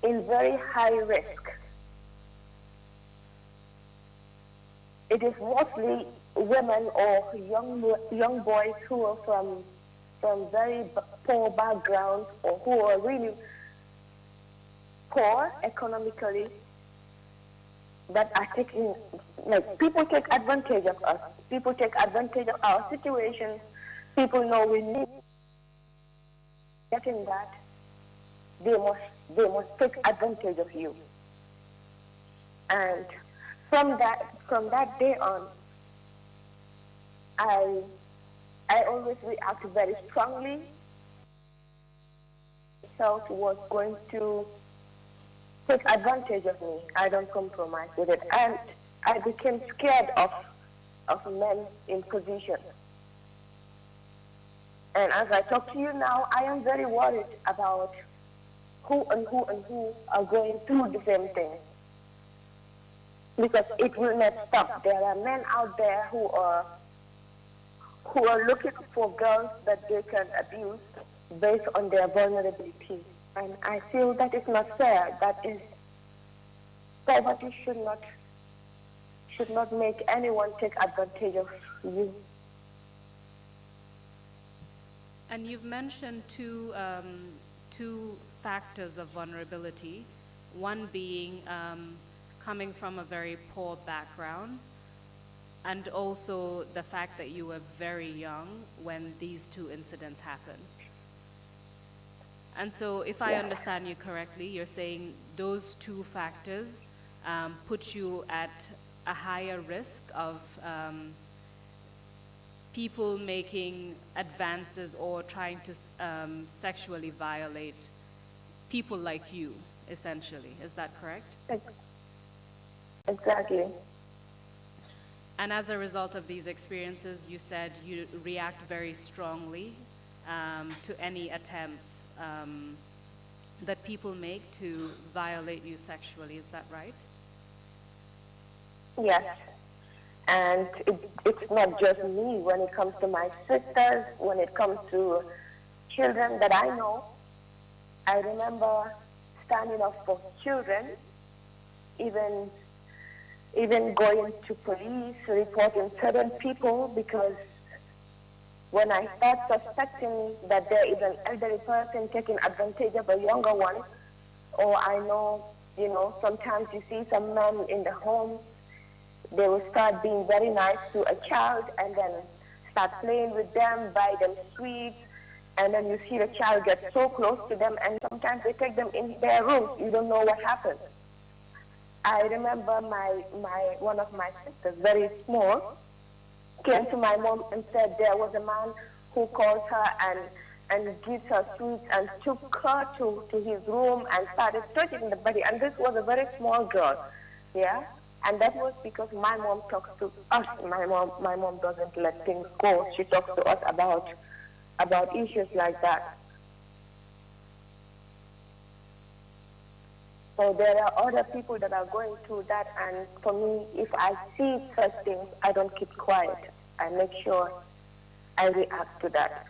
C: in very high risk. It is mostly women or young boys who are from very poor backgrounds or who are really poor economically that are taking, like, people take advantage of us. People take advantage of our situations. People know we need getting that. They must take advantage of you. And from that day on, I always react very strongly. Felt was going to take advantage of me. I don't compromise with it. And I became scared of men in position. And as I talk to you now, I am very worried about who are going through the same thing. Because it will not stop. There are men out there who are looking for girls that they can abuse based on their vulnerability. And I feel that is not fair. Poverty should not make anyone take advantage of you.
A: And you've mentioned two factors of vulnerability, one being coming from a very poor background, and also the fact that you were very young when these two incidents happened. And so if I understand you correctly, you're saying those two factors put you at a higher risk of people making advances or trying to sexually violate people like you, essentially. Is that correct?
C: Exactly.
A: And as a result of these experiences, you said you react very strongly to any attempts that people make to violate you sexually. Is that right?
C: Yes. And it's not just me. When it comes to my sisters, when it comes to children that I know, I remember standing up for children, even going to police, reporting certain people, because when I start suspecting that there is an elderly person taking advantage of a younger one, or I know, sometimes you see some men in the home, they will start being very nice to a child and then start playing with them, buy them sweets, and then you see the child get so close to them, and sometimes they take them in their rooms. You don't know what happened. I remember one of my sisters, very small, came to my mom and said there was a man who called her and gives her sweets and took her to his room and started touching the body. And this was a very small girl, yeah? And that was because my mom talks to us. My mom doesn't let things go. She talks to us about issues like that. So there are other people that are going through that, and for me, if I see such things, I don't keep quiet. I make sure I react to that.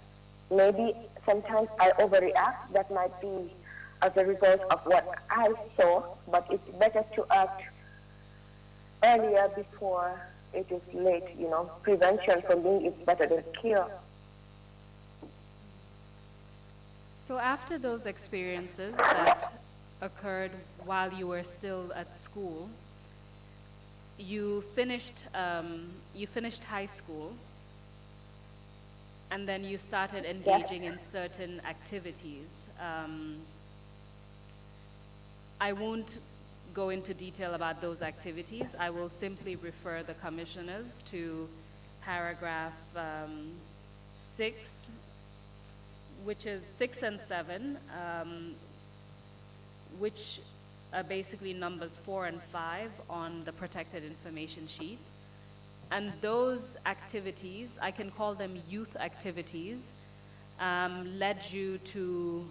C: Maybe sometimes I overreact. That might be as a result of what I saw, but it's better to act earlier before it is late. Prevention for me is better than cure.
A: So after those experiences that occurred while you were still at school, you finished high school, and then you started engaging in certain activities. I won't go into detail about those activities. I will simply refer the commissioners to paragraph 6, which is 6 and 7, which are basically numbers 4 and 5 on the protected information sheet. And those activities, I can call them youth activities, led you to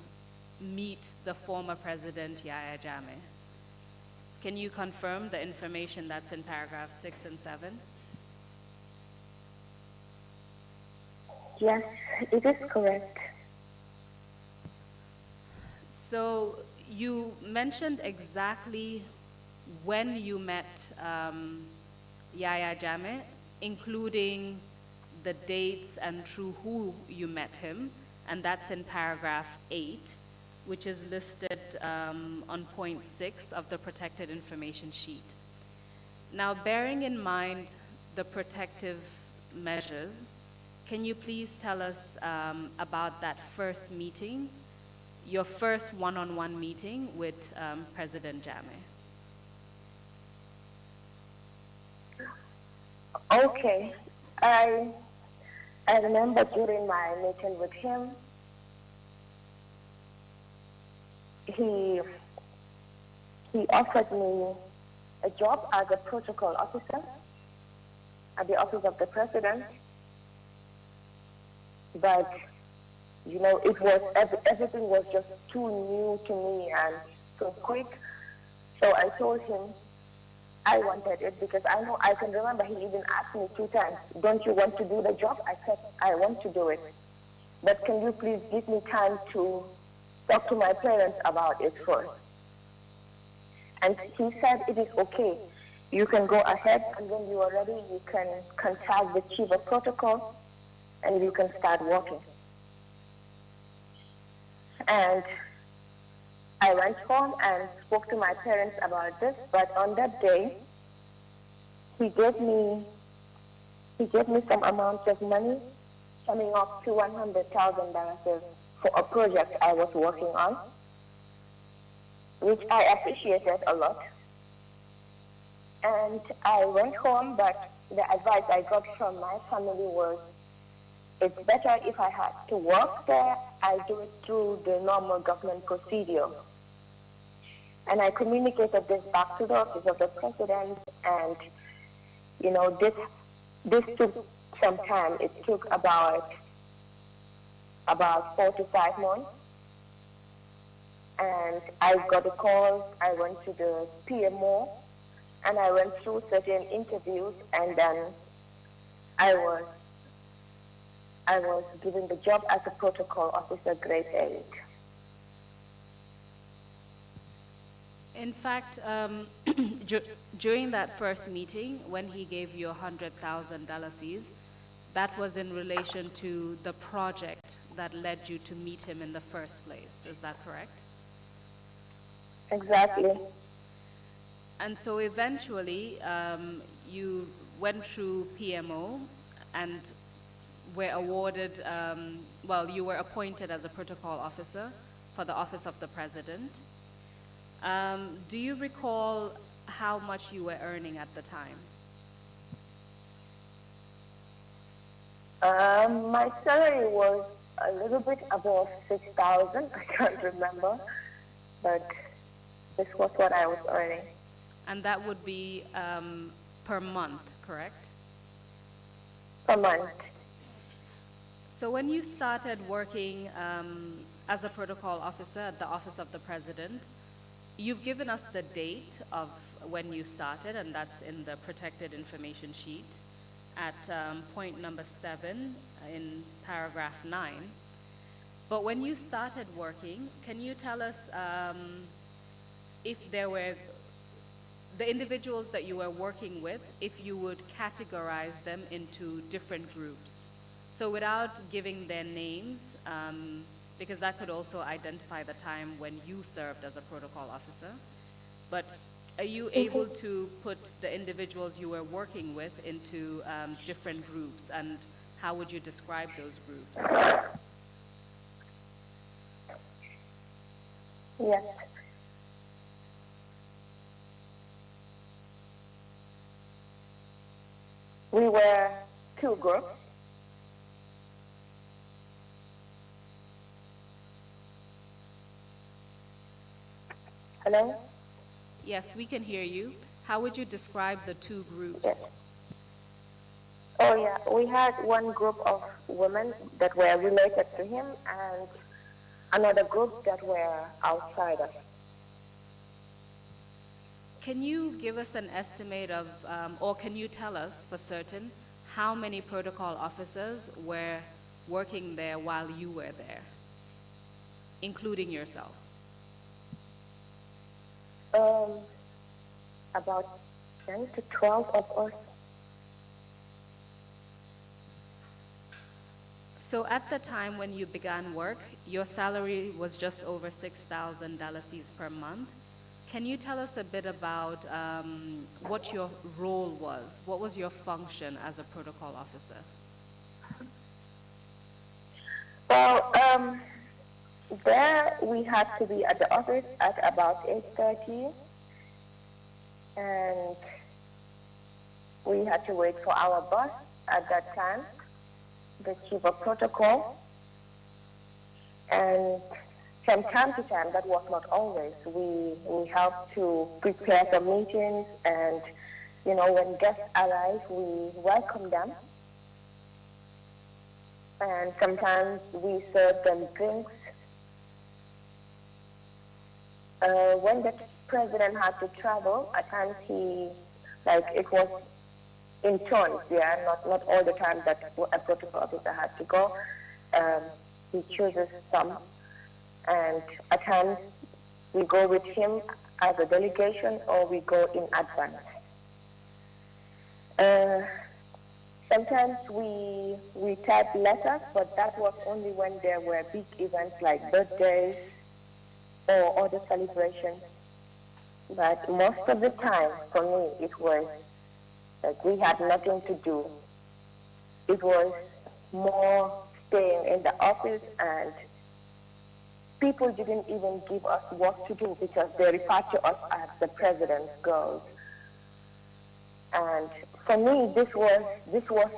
A: meet the former president, Yahya Jammeh. Can you confirm the information that's in paragraphs 6 and 7?
C: Yes, it is correct.
A: So you mentioned exactly when you met Yahya Jammeh, including the dates and through who you met him, and that's in paragraph 8, which is listed on point 6 of the protected information sheet. Now, bearing in mind the protective measures, can you please tell us about that first meeting, your first one-on-one meeting with President Jammeh?
C: Okay. I remember during my meeting with him, he offered me a job as a protocol officer at the office of the president. But, you know, everything was just too new to me and so quick. So I told him I wanted it because I can remember he even asked me 2 times, don't you want to do the job? I said, I want to do it. But can you please give me time to talk to my parents about it first? And he said, it is okay. You can go ahead, and when you are ready, you can contact the chief of protocol and you can start working. And I went home and spoke to my parents about this, but on that day, he gave me some amount of money, summing up to $100,000 for a project I was working on, which I appreciated a lot. And I went home, but the advice I got from my family was, it's better if I had to work there, I do it through the normal government procedure. And I communicated this back to the office of the president, and you know, this took some time. It took about 4 to 5 months. And I got a call, I went to the PMO, and I went through certain interviews, and then I was given the job as a protocol officer, grade 8.
A: In fact, during that first meeting, when he gave you $100,000, that was in relation to the project that led you to meet him in the first place. Is that correct?
C: Exactly.
A: And so eventually, you went through PMO and were awarded, you were appointed as a protocol officer for the Office of the President. Do you recall how much you were earning at the time?
C: My salary was a little bit above 6,000. I can't remember, but this was what I was earning.
A: And that would be per month, correct?
C: Per month.
A: So when you started working as a protocol officer at the Office of the President, you've given us the date of when you started, and that's in the protected information sheet at point number 7 in paragraph 9. But when you started working, can you tell us if there were the individuals that you were working with, if you would categorize them into different groups? So without giving their names, because that could also identify the time when you served as a protocol officer, but are you able to put the individuals you were working with into different groups, and how would you describe those groups?
C: Yes. We were 2 groups. Hello?
A: Yes, we can hear you. How would you describe the two groups?
C: Yes. Oh, yeah. We had one group of women that were related to him and another group that were outsiders.
A: Can you give us an estimate of, or can you tell us for certain, how many protocol officers were working there while you were there, including yourself?
C: About 10 to 12 of us.
A: So at the time when you began work, your salary was just over $6,000 per month. Can you tell us a bit about what your role was? What was your function as a protocol officer?
C: Well, there we had to be at the office at about 8:30, and we had to wait for our boss at that time, the chief of protocol. And from time to time, that was not always, we helped to prepare the meetings, and, you know, when guests arrive, we welcome them. And sometimes we serve them drinks. When the president had to travel, at times it was in turns, yeah, not all the time that a protocol officer had to go. He chooses some, and at times we go with him as a delegation or we go in advance. Sometimes we type letters, but that was only when there were big events like birthdays or other celebrations. But most of the time, for me, it was like we had nothing to do. It was more staying in the office, and people didn't even give us work to do because they referred to us as the president's girls. And for me, this was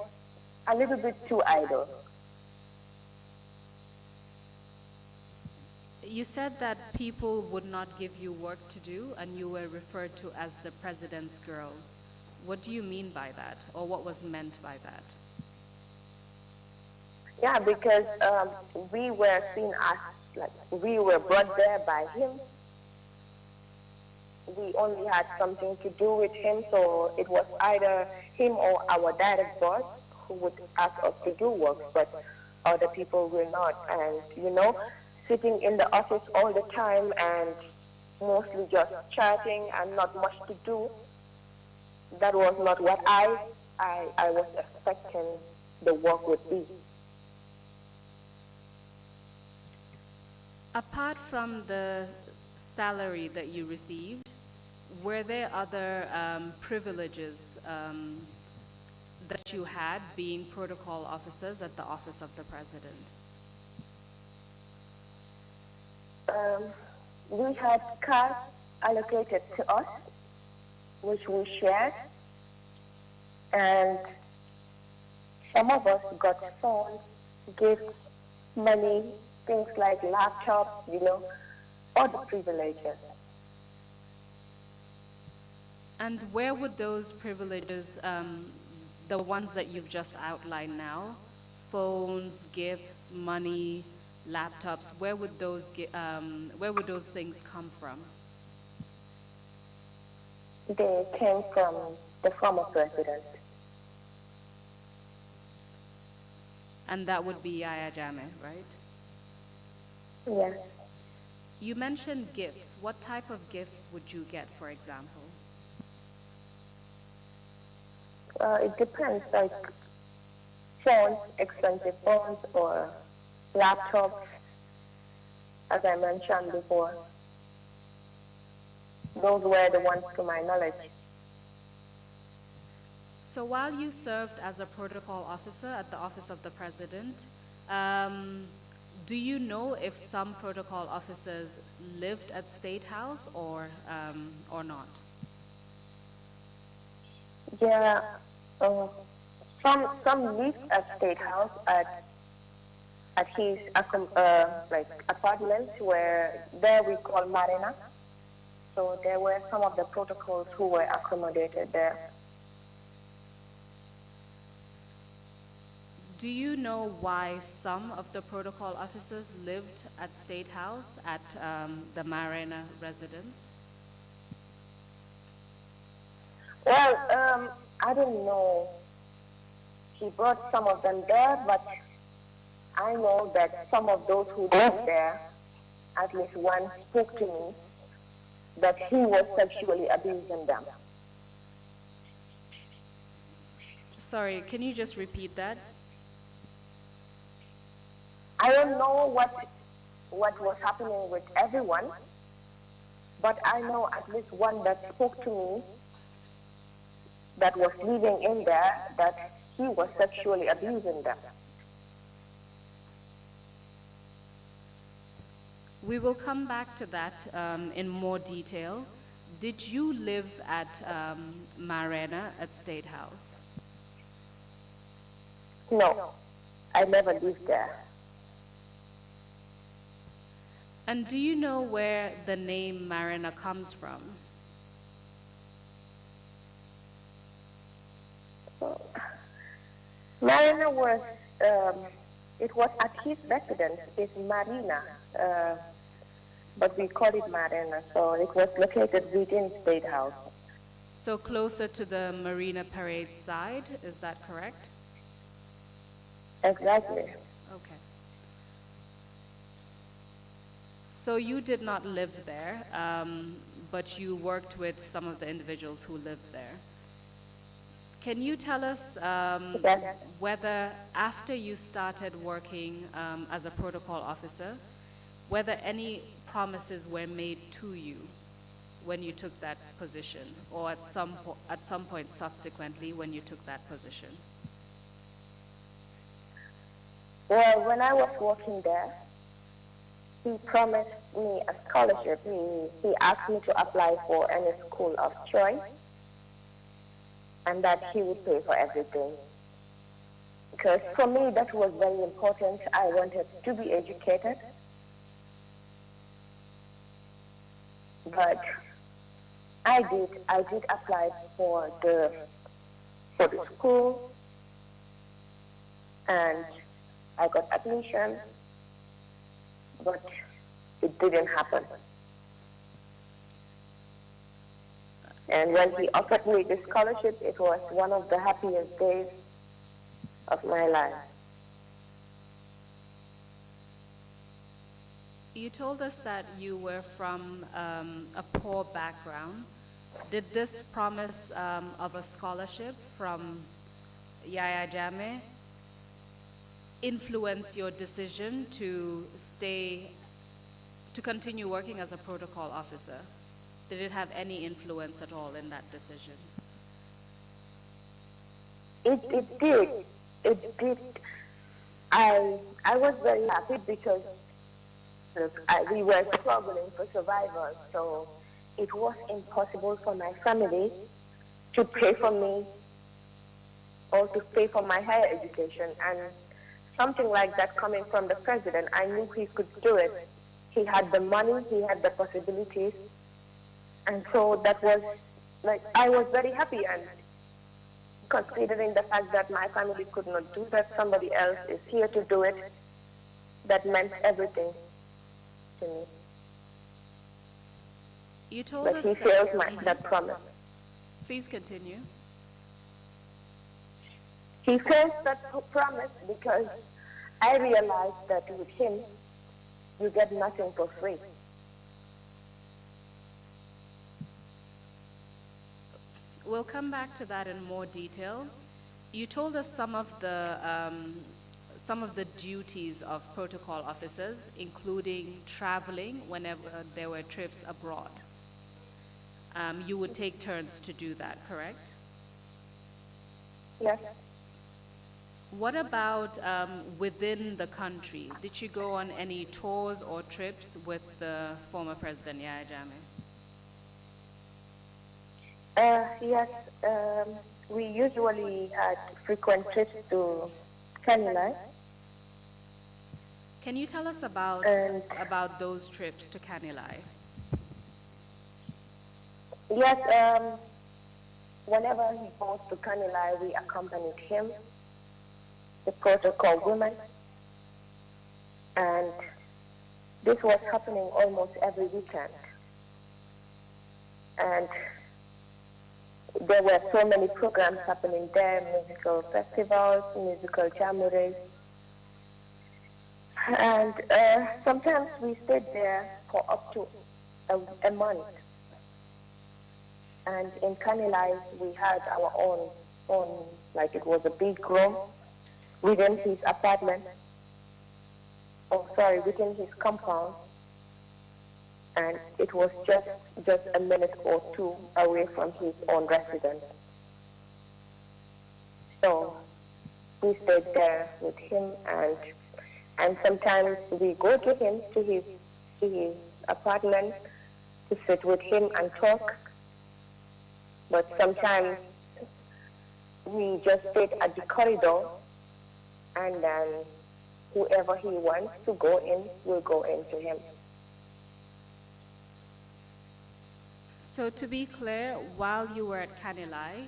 C: a little bit too idle.
A: You said that people would not give you work to do and you were referred to as the president's girls. What do you mean by that, or what was meant by that?
C: Yeah, because we were seen as, like, we were brought there by him. We only had something to do with him, so it was either him or our direct boss who would ask us to do work, but other people will not. And, you know, sitting in the office all the time and mostly just chatting and not much to do, that was not what I was expecting the work would be.
A: Apart from the salary that you received, were there other privileges that you had being protocol officers at the Office of the President?
C: We had cars allocated to us, which we shared, and some of us got phones, gifts, money, things like laptops, you know, other privileges.
A: And where would those privileges, the ones that you've just outlined now, phones, gifts, money, laptops, where would those things come from?
C: They came from the former president.
A: And that would be Yahya Jammeh, right?
C: Yes.
A: You mentioned gifts. What type of gifts would you get, for example?
C: It depends, like phones, expensive phones, or laptops, as I mentioned before. Those were the ones to my knowledge.
A: So while you served as a protocol officer at the Office of the President, do you know if some protocol officers lived at State House or not?
C: Yeah, some lived at State House at his like apartment, where there we call Marina, so there were some of the protocols who were accommodated there.
A: Do you know why some of the protocol officers lived at State House at the Marina residence?
C: Well, I don't know. He brought some of them there, but I know that some of those who lived there, at least one spoke to me that he was sexually abusing them.
A: Sorry, can you just repeat that?
C: I don't know what was happening with everyone, but I know at least one that spoke to me that was living in there that he was sexually abusing them.
A: We will come back to that in more detail. Did you live at Marina at State House?
C: No, I never lived there.
A: And do you know where the name Marina comes from?
C: Marina was, it was at his residence, it's Marina, but we call it Marina, so it was located within State House.
A: So closer to the Marina Parade side, is that correct?
C: Exactly.
A: Okay. So you did not live there, but you worked with some of the individuals who lived there. Can you tell us whether after you started working as a protocol officer, whether any promises were made to you when you took that position, or at some point subsequently when you took that position?
C: Well, when I was working there, he promised me a scholarship. He asked me to apply for any school of choice, and that he would pay for everything. Because for me, that was very important. I wanted to be educated. But I did apply for the school, and I got admission, but it didn't happen. And when he offered me the scholarship, it was one of the happiest days of my life.
A: You told us that you were from a poor background. Did this promise of a scholarship from Yaya Jammeh influence your decision to continue working as a protocol officer? Did it have any influence at all in that decision?
C: It did. It did. I was very happy because we were struggling for survival, so it was impossible for my family to pay for me or to pay for my higher education. And something like that coming from the president, I knew he could do it. He had the money, he had the possibilities. And so that was, like, I was very happy, and considering the fact that my family could not do that, somebody else is here to do it, that meant everything to me.
A: You told
C: but
A: us
C: he failed that promise.
A: Please continue.
C: He failed that promise because I realized that with him, you get nothing for free.
A: We'll come back to that in more detail. You told us some of the duties of protocol officers, including traveling whenever there were trips abroad. You would take turns to do that, correct?
C: Yes.
A: What about within the country? Did you go on any tours or trips with the former President Yahya Jammeh?
C: Yes, we usually had frequent trips to Canada.
A: Can you tell us about those trips to Kanilai?
C: Yes, whenever he goes to Kanilai, we accompanied him, the protocol women, and this was happening almost every weekend. And there were so many programs happening there, musical festivals, musical jamborees. And sometimes we stayed there for up to a month. And in Kanilai, we had our own, like it was a big room within his apartment, within his compound. And it was just a minute or two away from his own residence. So we stayed there with him, and sometimes we go to his apartment to sit with him and talk. But sometimes we just sit at the corridor, and then whoever he wants to go in will go into him.
A: So to be clear, while you were at Kanilai,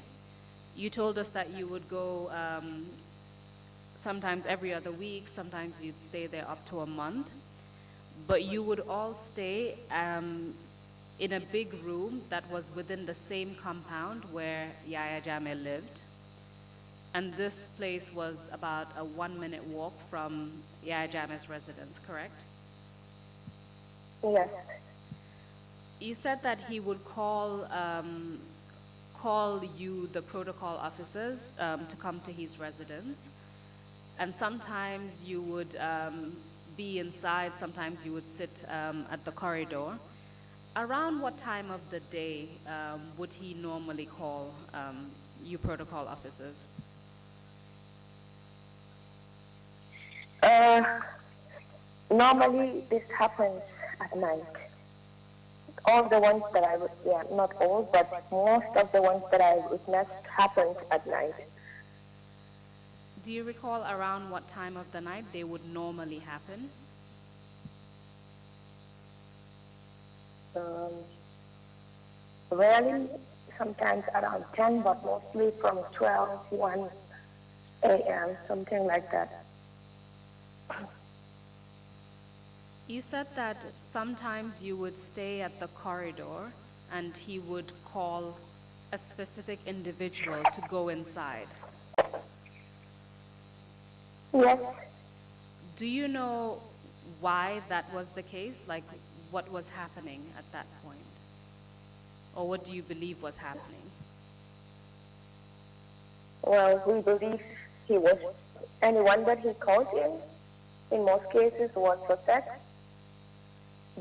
A: you told us that you would go sometimes every other week, sometimes you'd stay there up to a month, but you would all stay in a big room that was within the same compound where Yaya Jammeh lived. And this place was about a 1-minute walk from Yaya Jammeh's residence, correct?
C: Yes.
A: You said that he would call you, the protocol officers, to come to his residence. And sometimes you would be inside, sometimes you would sit at the corridor. Around what time of the day would he normally call you protocol officers?
C: Normally this happens at night. All the ones that not all, but most of the ones that I witnessed happened at night.
A: Do you recall around what time of the night they would normally happen?
C: Rarely, sometimes around 10, but mostly from 12, 1 a.m., something like that.
A: You said that sometimes you would stay at the corridor and he would call a specific individual to go inside.
C: Yes.
A: Do you know why that was the case? Like, what was happening at that point? Or what do you believe was happening?
C: Well, we believe anyone that he called in most cases was for sex,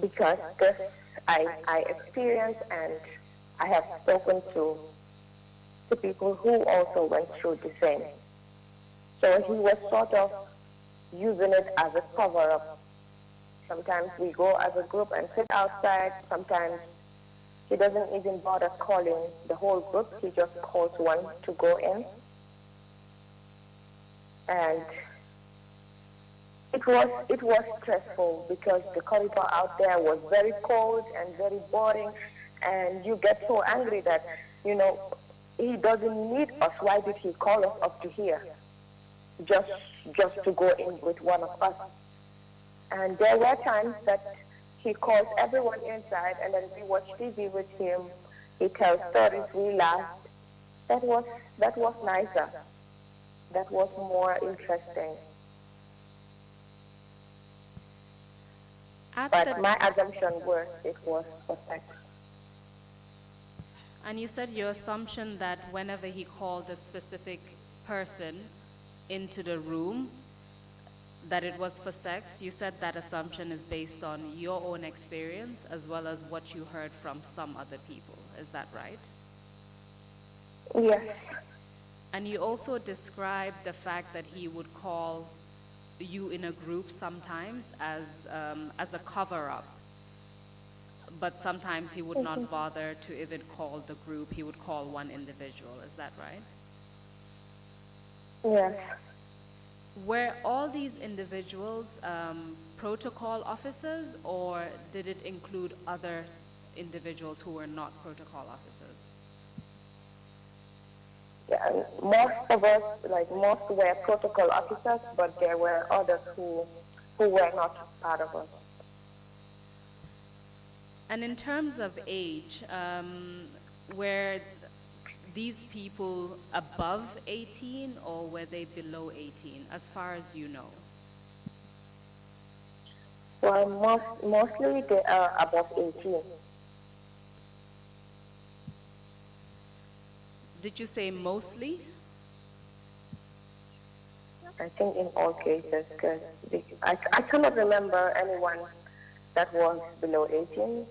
C: because this I experienced, and I have spoken to people who also went through the same. So he was sort of using it as a cover-up. Sometimes we go as a group and sit outside. Sometimes he doesn't even bother calling the whole group. He just calls one to go in. And it was stressful because the corridor out there was very cold and very boring, and you get so angry that, he doesn't need us. Why did he call us up to here? Just to go in with one of us. And there were times that he calls everyone inside, and then we watch TV with him. He tells stories, we laughed. That was nicer. That was more interesting. But my assumption was it was for sex.
A: And you said your assumption that whenever he called a specific person into the room, that it was for sex. You said that assumption is based on your own experience as well as what you heard from some other people. Is that right?
C: Yes.
A: And you also described the fact that he would call you in a group sometimes as a cover-up, but sometimes he would not bother to even call the group. He would call one individual. Is that right?
C: Yes.
A: Were all these individuals protocol officers, or did it include other individuals who were not protocol officers?
C: Yeah, and most of us, like most were protocol officers, but there were others who were not part of us.
A: And in terms of age, were these people above 18 or were they below 18, as far as you know?
C: Well, mostly they are above 18.
A: Did you say mostly?
C: I think in all cases, because I cannot remember anyone that was below 18.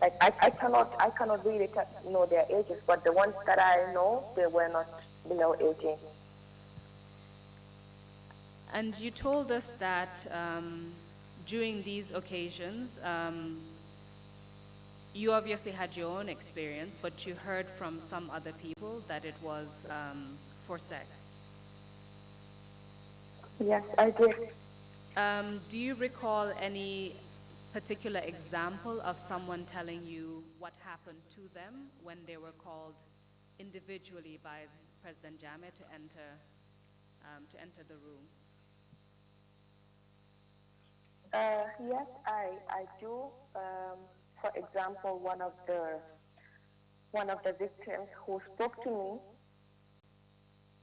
C: Like I cannot really know their ages, but the ones that I know, they were not below 18.
A: And you told us that during these occasions, you obviously had your own experience, but you heard from some other people that it was for sex.
C: Yes, I did.
A: Do you recall any particular example of someone telling you what happened to them when they were called individually by President Jammeh to enter the room?
C: Yes, I do. For example, one of the victims who spoke to me,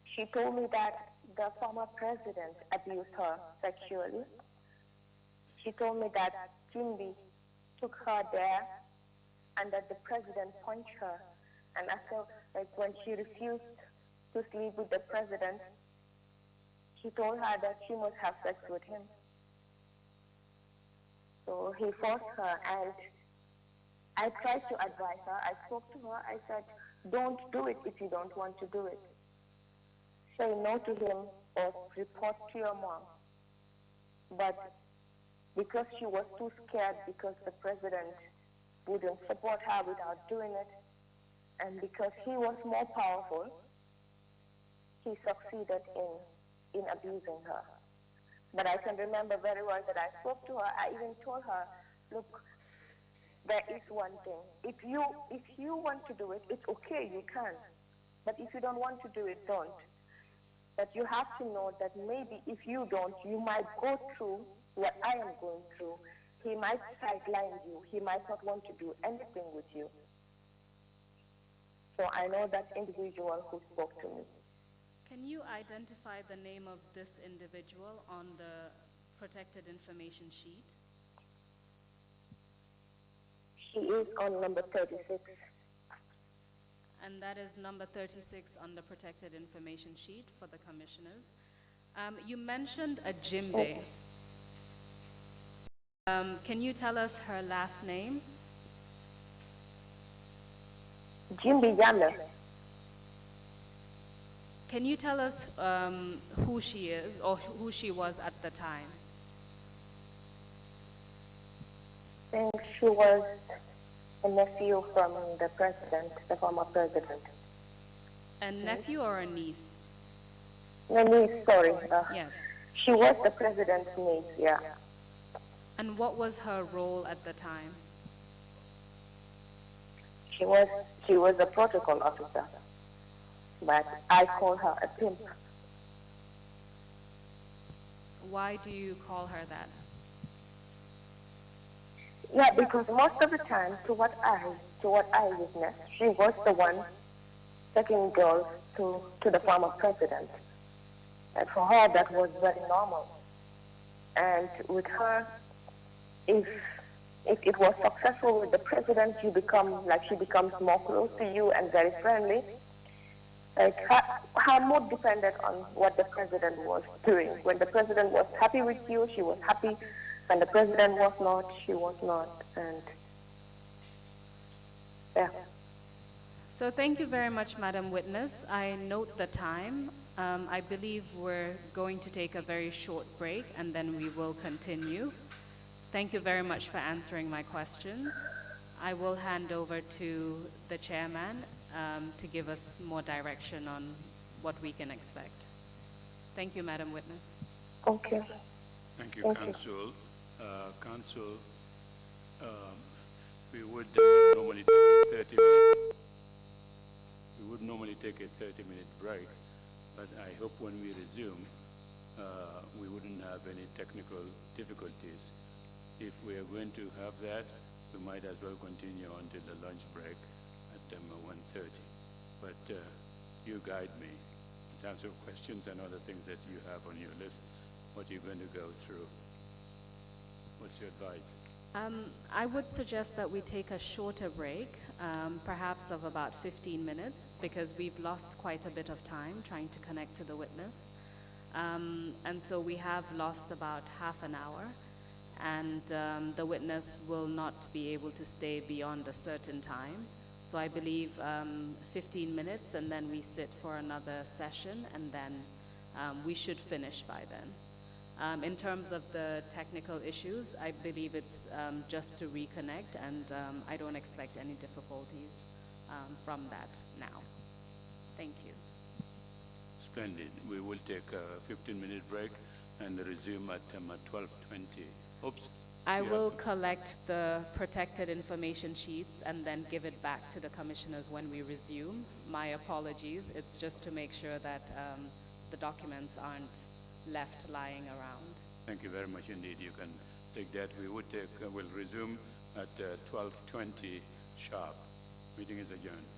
C: she told me that the former president abused her sexually. She told me that Jimby took her there and that the president punched her. And after, like when she refused to sleep with the president, he told her that she must have sex with him. So he forced her, and I tried to advise her. I spoke to her. I said, don't do it if you don't want to do it. Say no to him or report to your mom. But because she was too scared, because the president wouldn't support her without doing it, and because he was more powerful, he succeeded in abusing her. But I can remember very well that I spoke to her. I even told her, look, there is one thing. If you want to do it, it's okay, you can. But if you don't want to do it, don't. But you have to know that maybe if you don't, you might go through what I am going through. He might sideline you. He might not want to do anything with you. So I know that individual who spoke to me.
A: Can you identify the name of this individual on the protected information sheet?
C: She is on number 36.
A: And that is number 36 on the protected information sheet for the commissioners. You mentioned a Jimbe. Can you tell us her last name?
C: Jimby Jammeh.
A: Can you tell us who she is or who she was at the time?
C: I think she was a nephew from the president, the former president.
A: A nephew or a niece?
C: No, niece, sorry.
A: Yes.
C: She was the president's niece, yeah.
A: And what was her role at the time?
C: She was a protocol officer, but I call her a pimp.
A: Why do you call her that?
C: Yeah, because most of the time, to what I witnessed, she was the one taking girls to the former president. And for her, that was very normal. And with her, if it was successful with the president, she becomes more close to you and very friendly. Like her mood depended on what the president was doing. When the president was happy with you, she was happy. When the president was not, she was not. And yeah.
A: So thank you very much, Madam Witness. I note the time. I believe we're going to take a very short break and then we will continue. Thank you very much for answering my questions. I will hand over to the chairman to give us more direction on what we can expect. Thank you, Madam Witness.
C: Okay.
B: Thank you,
C: Thank
B: Council. Council, We would normally take a 30-minute. We would normally take a 30-minute break, but I hope when we resume, we wouldn't have any technical difficulties. If we are going to have that, we might as well continue until the lunch break at 1:30. But you guide me in terms of questions and other things that you have on your list, what you're going to go through. What's your advice?
A: I would suggest that we take a shorter break, perhaps of about 15 minutes, because we've lost quite a bit of time trying to connect to the witness. And so we have lost about half an hour, and the witness will not be able to stay beyond a certain time. So I believe 15 minutes, and then we sit for another session, and then we should finish by then. In terms of the technical issues, I believe it's just to reconnect, and I don't expect any difficulties from that now. Thank you.
B: Splendid. We will take a 15-minute break and resume at 12:20. Oops.
A: I
B: You
A: will
B: have
A: collect the protected information sheets and then give it back to the commissioners when we resume. My apologies. It's just to make sure that the documents aren't left lying around.
B: Thank you very much indeed. You can take that. We would take, we'll resume at 12:20 sharp. Meeting is adjourned.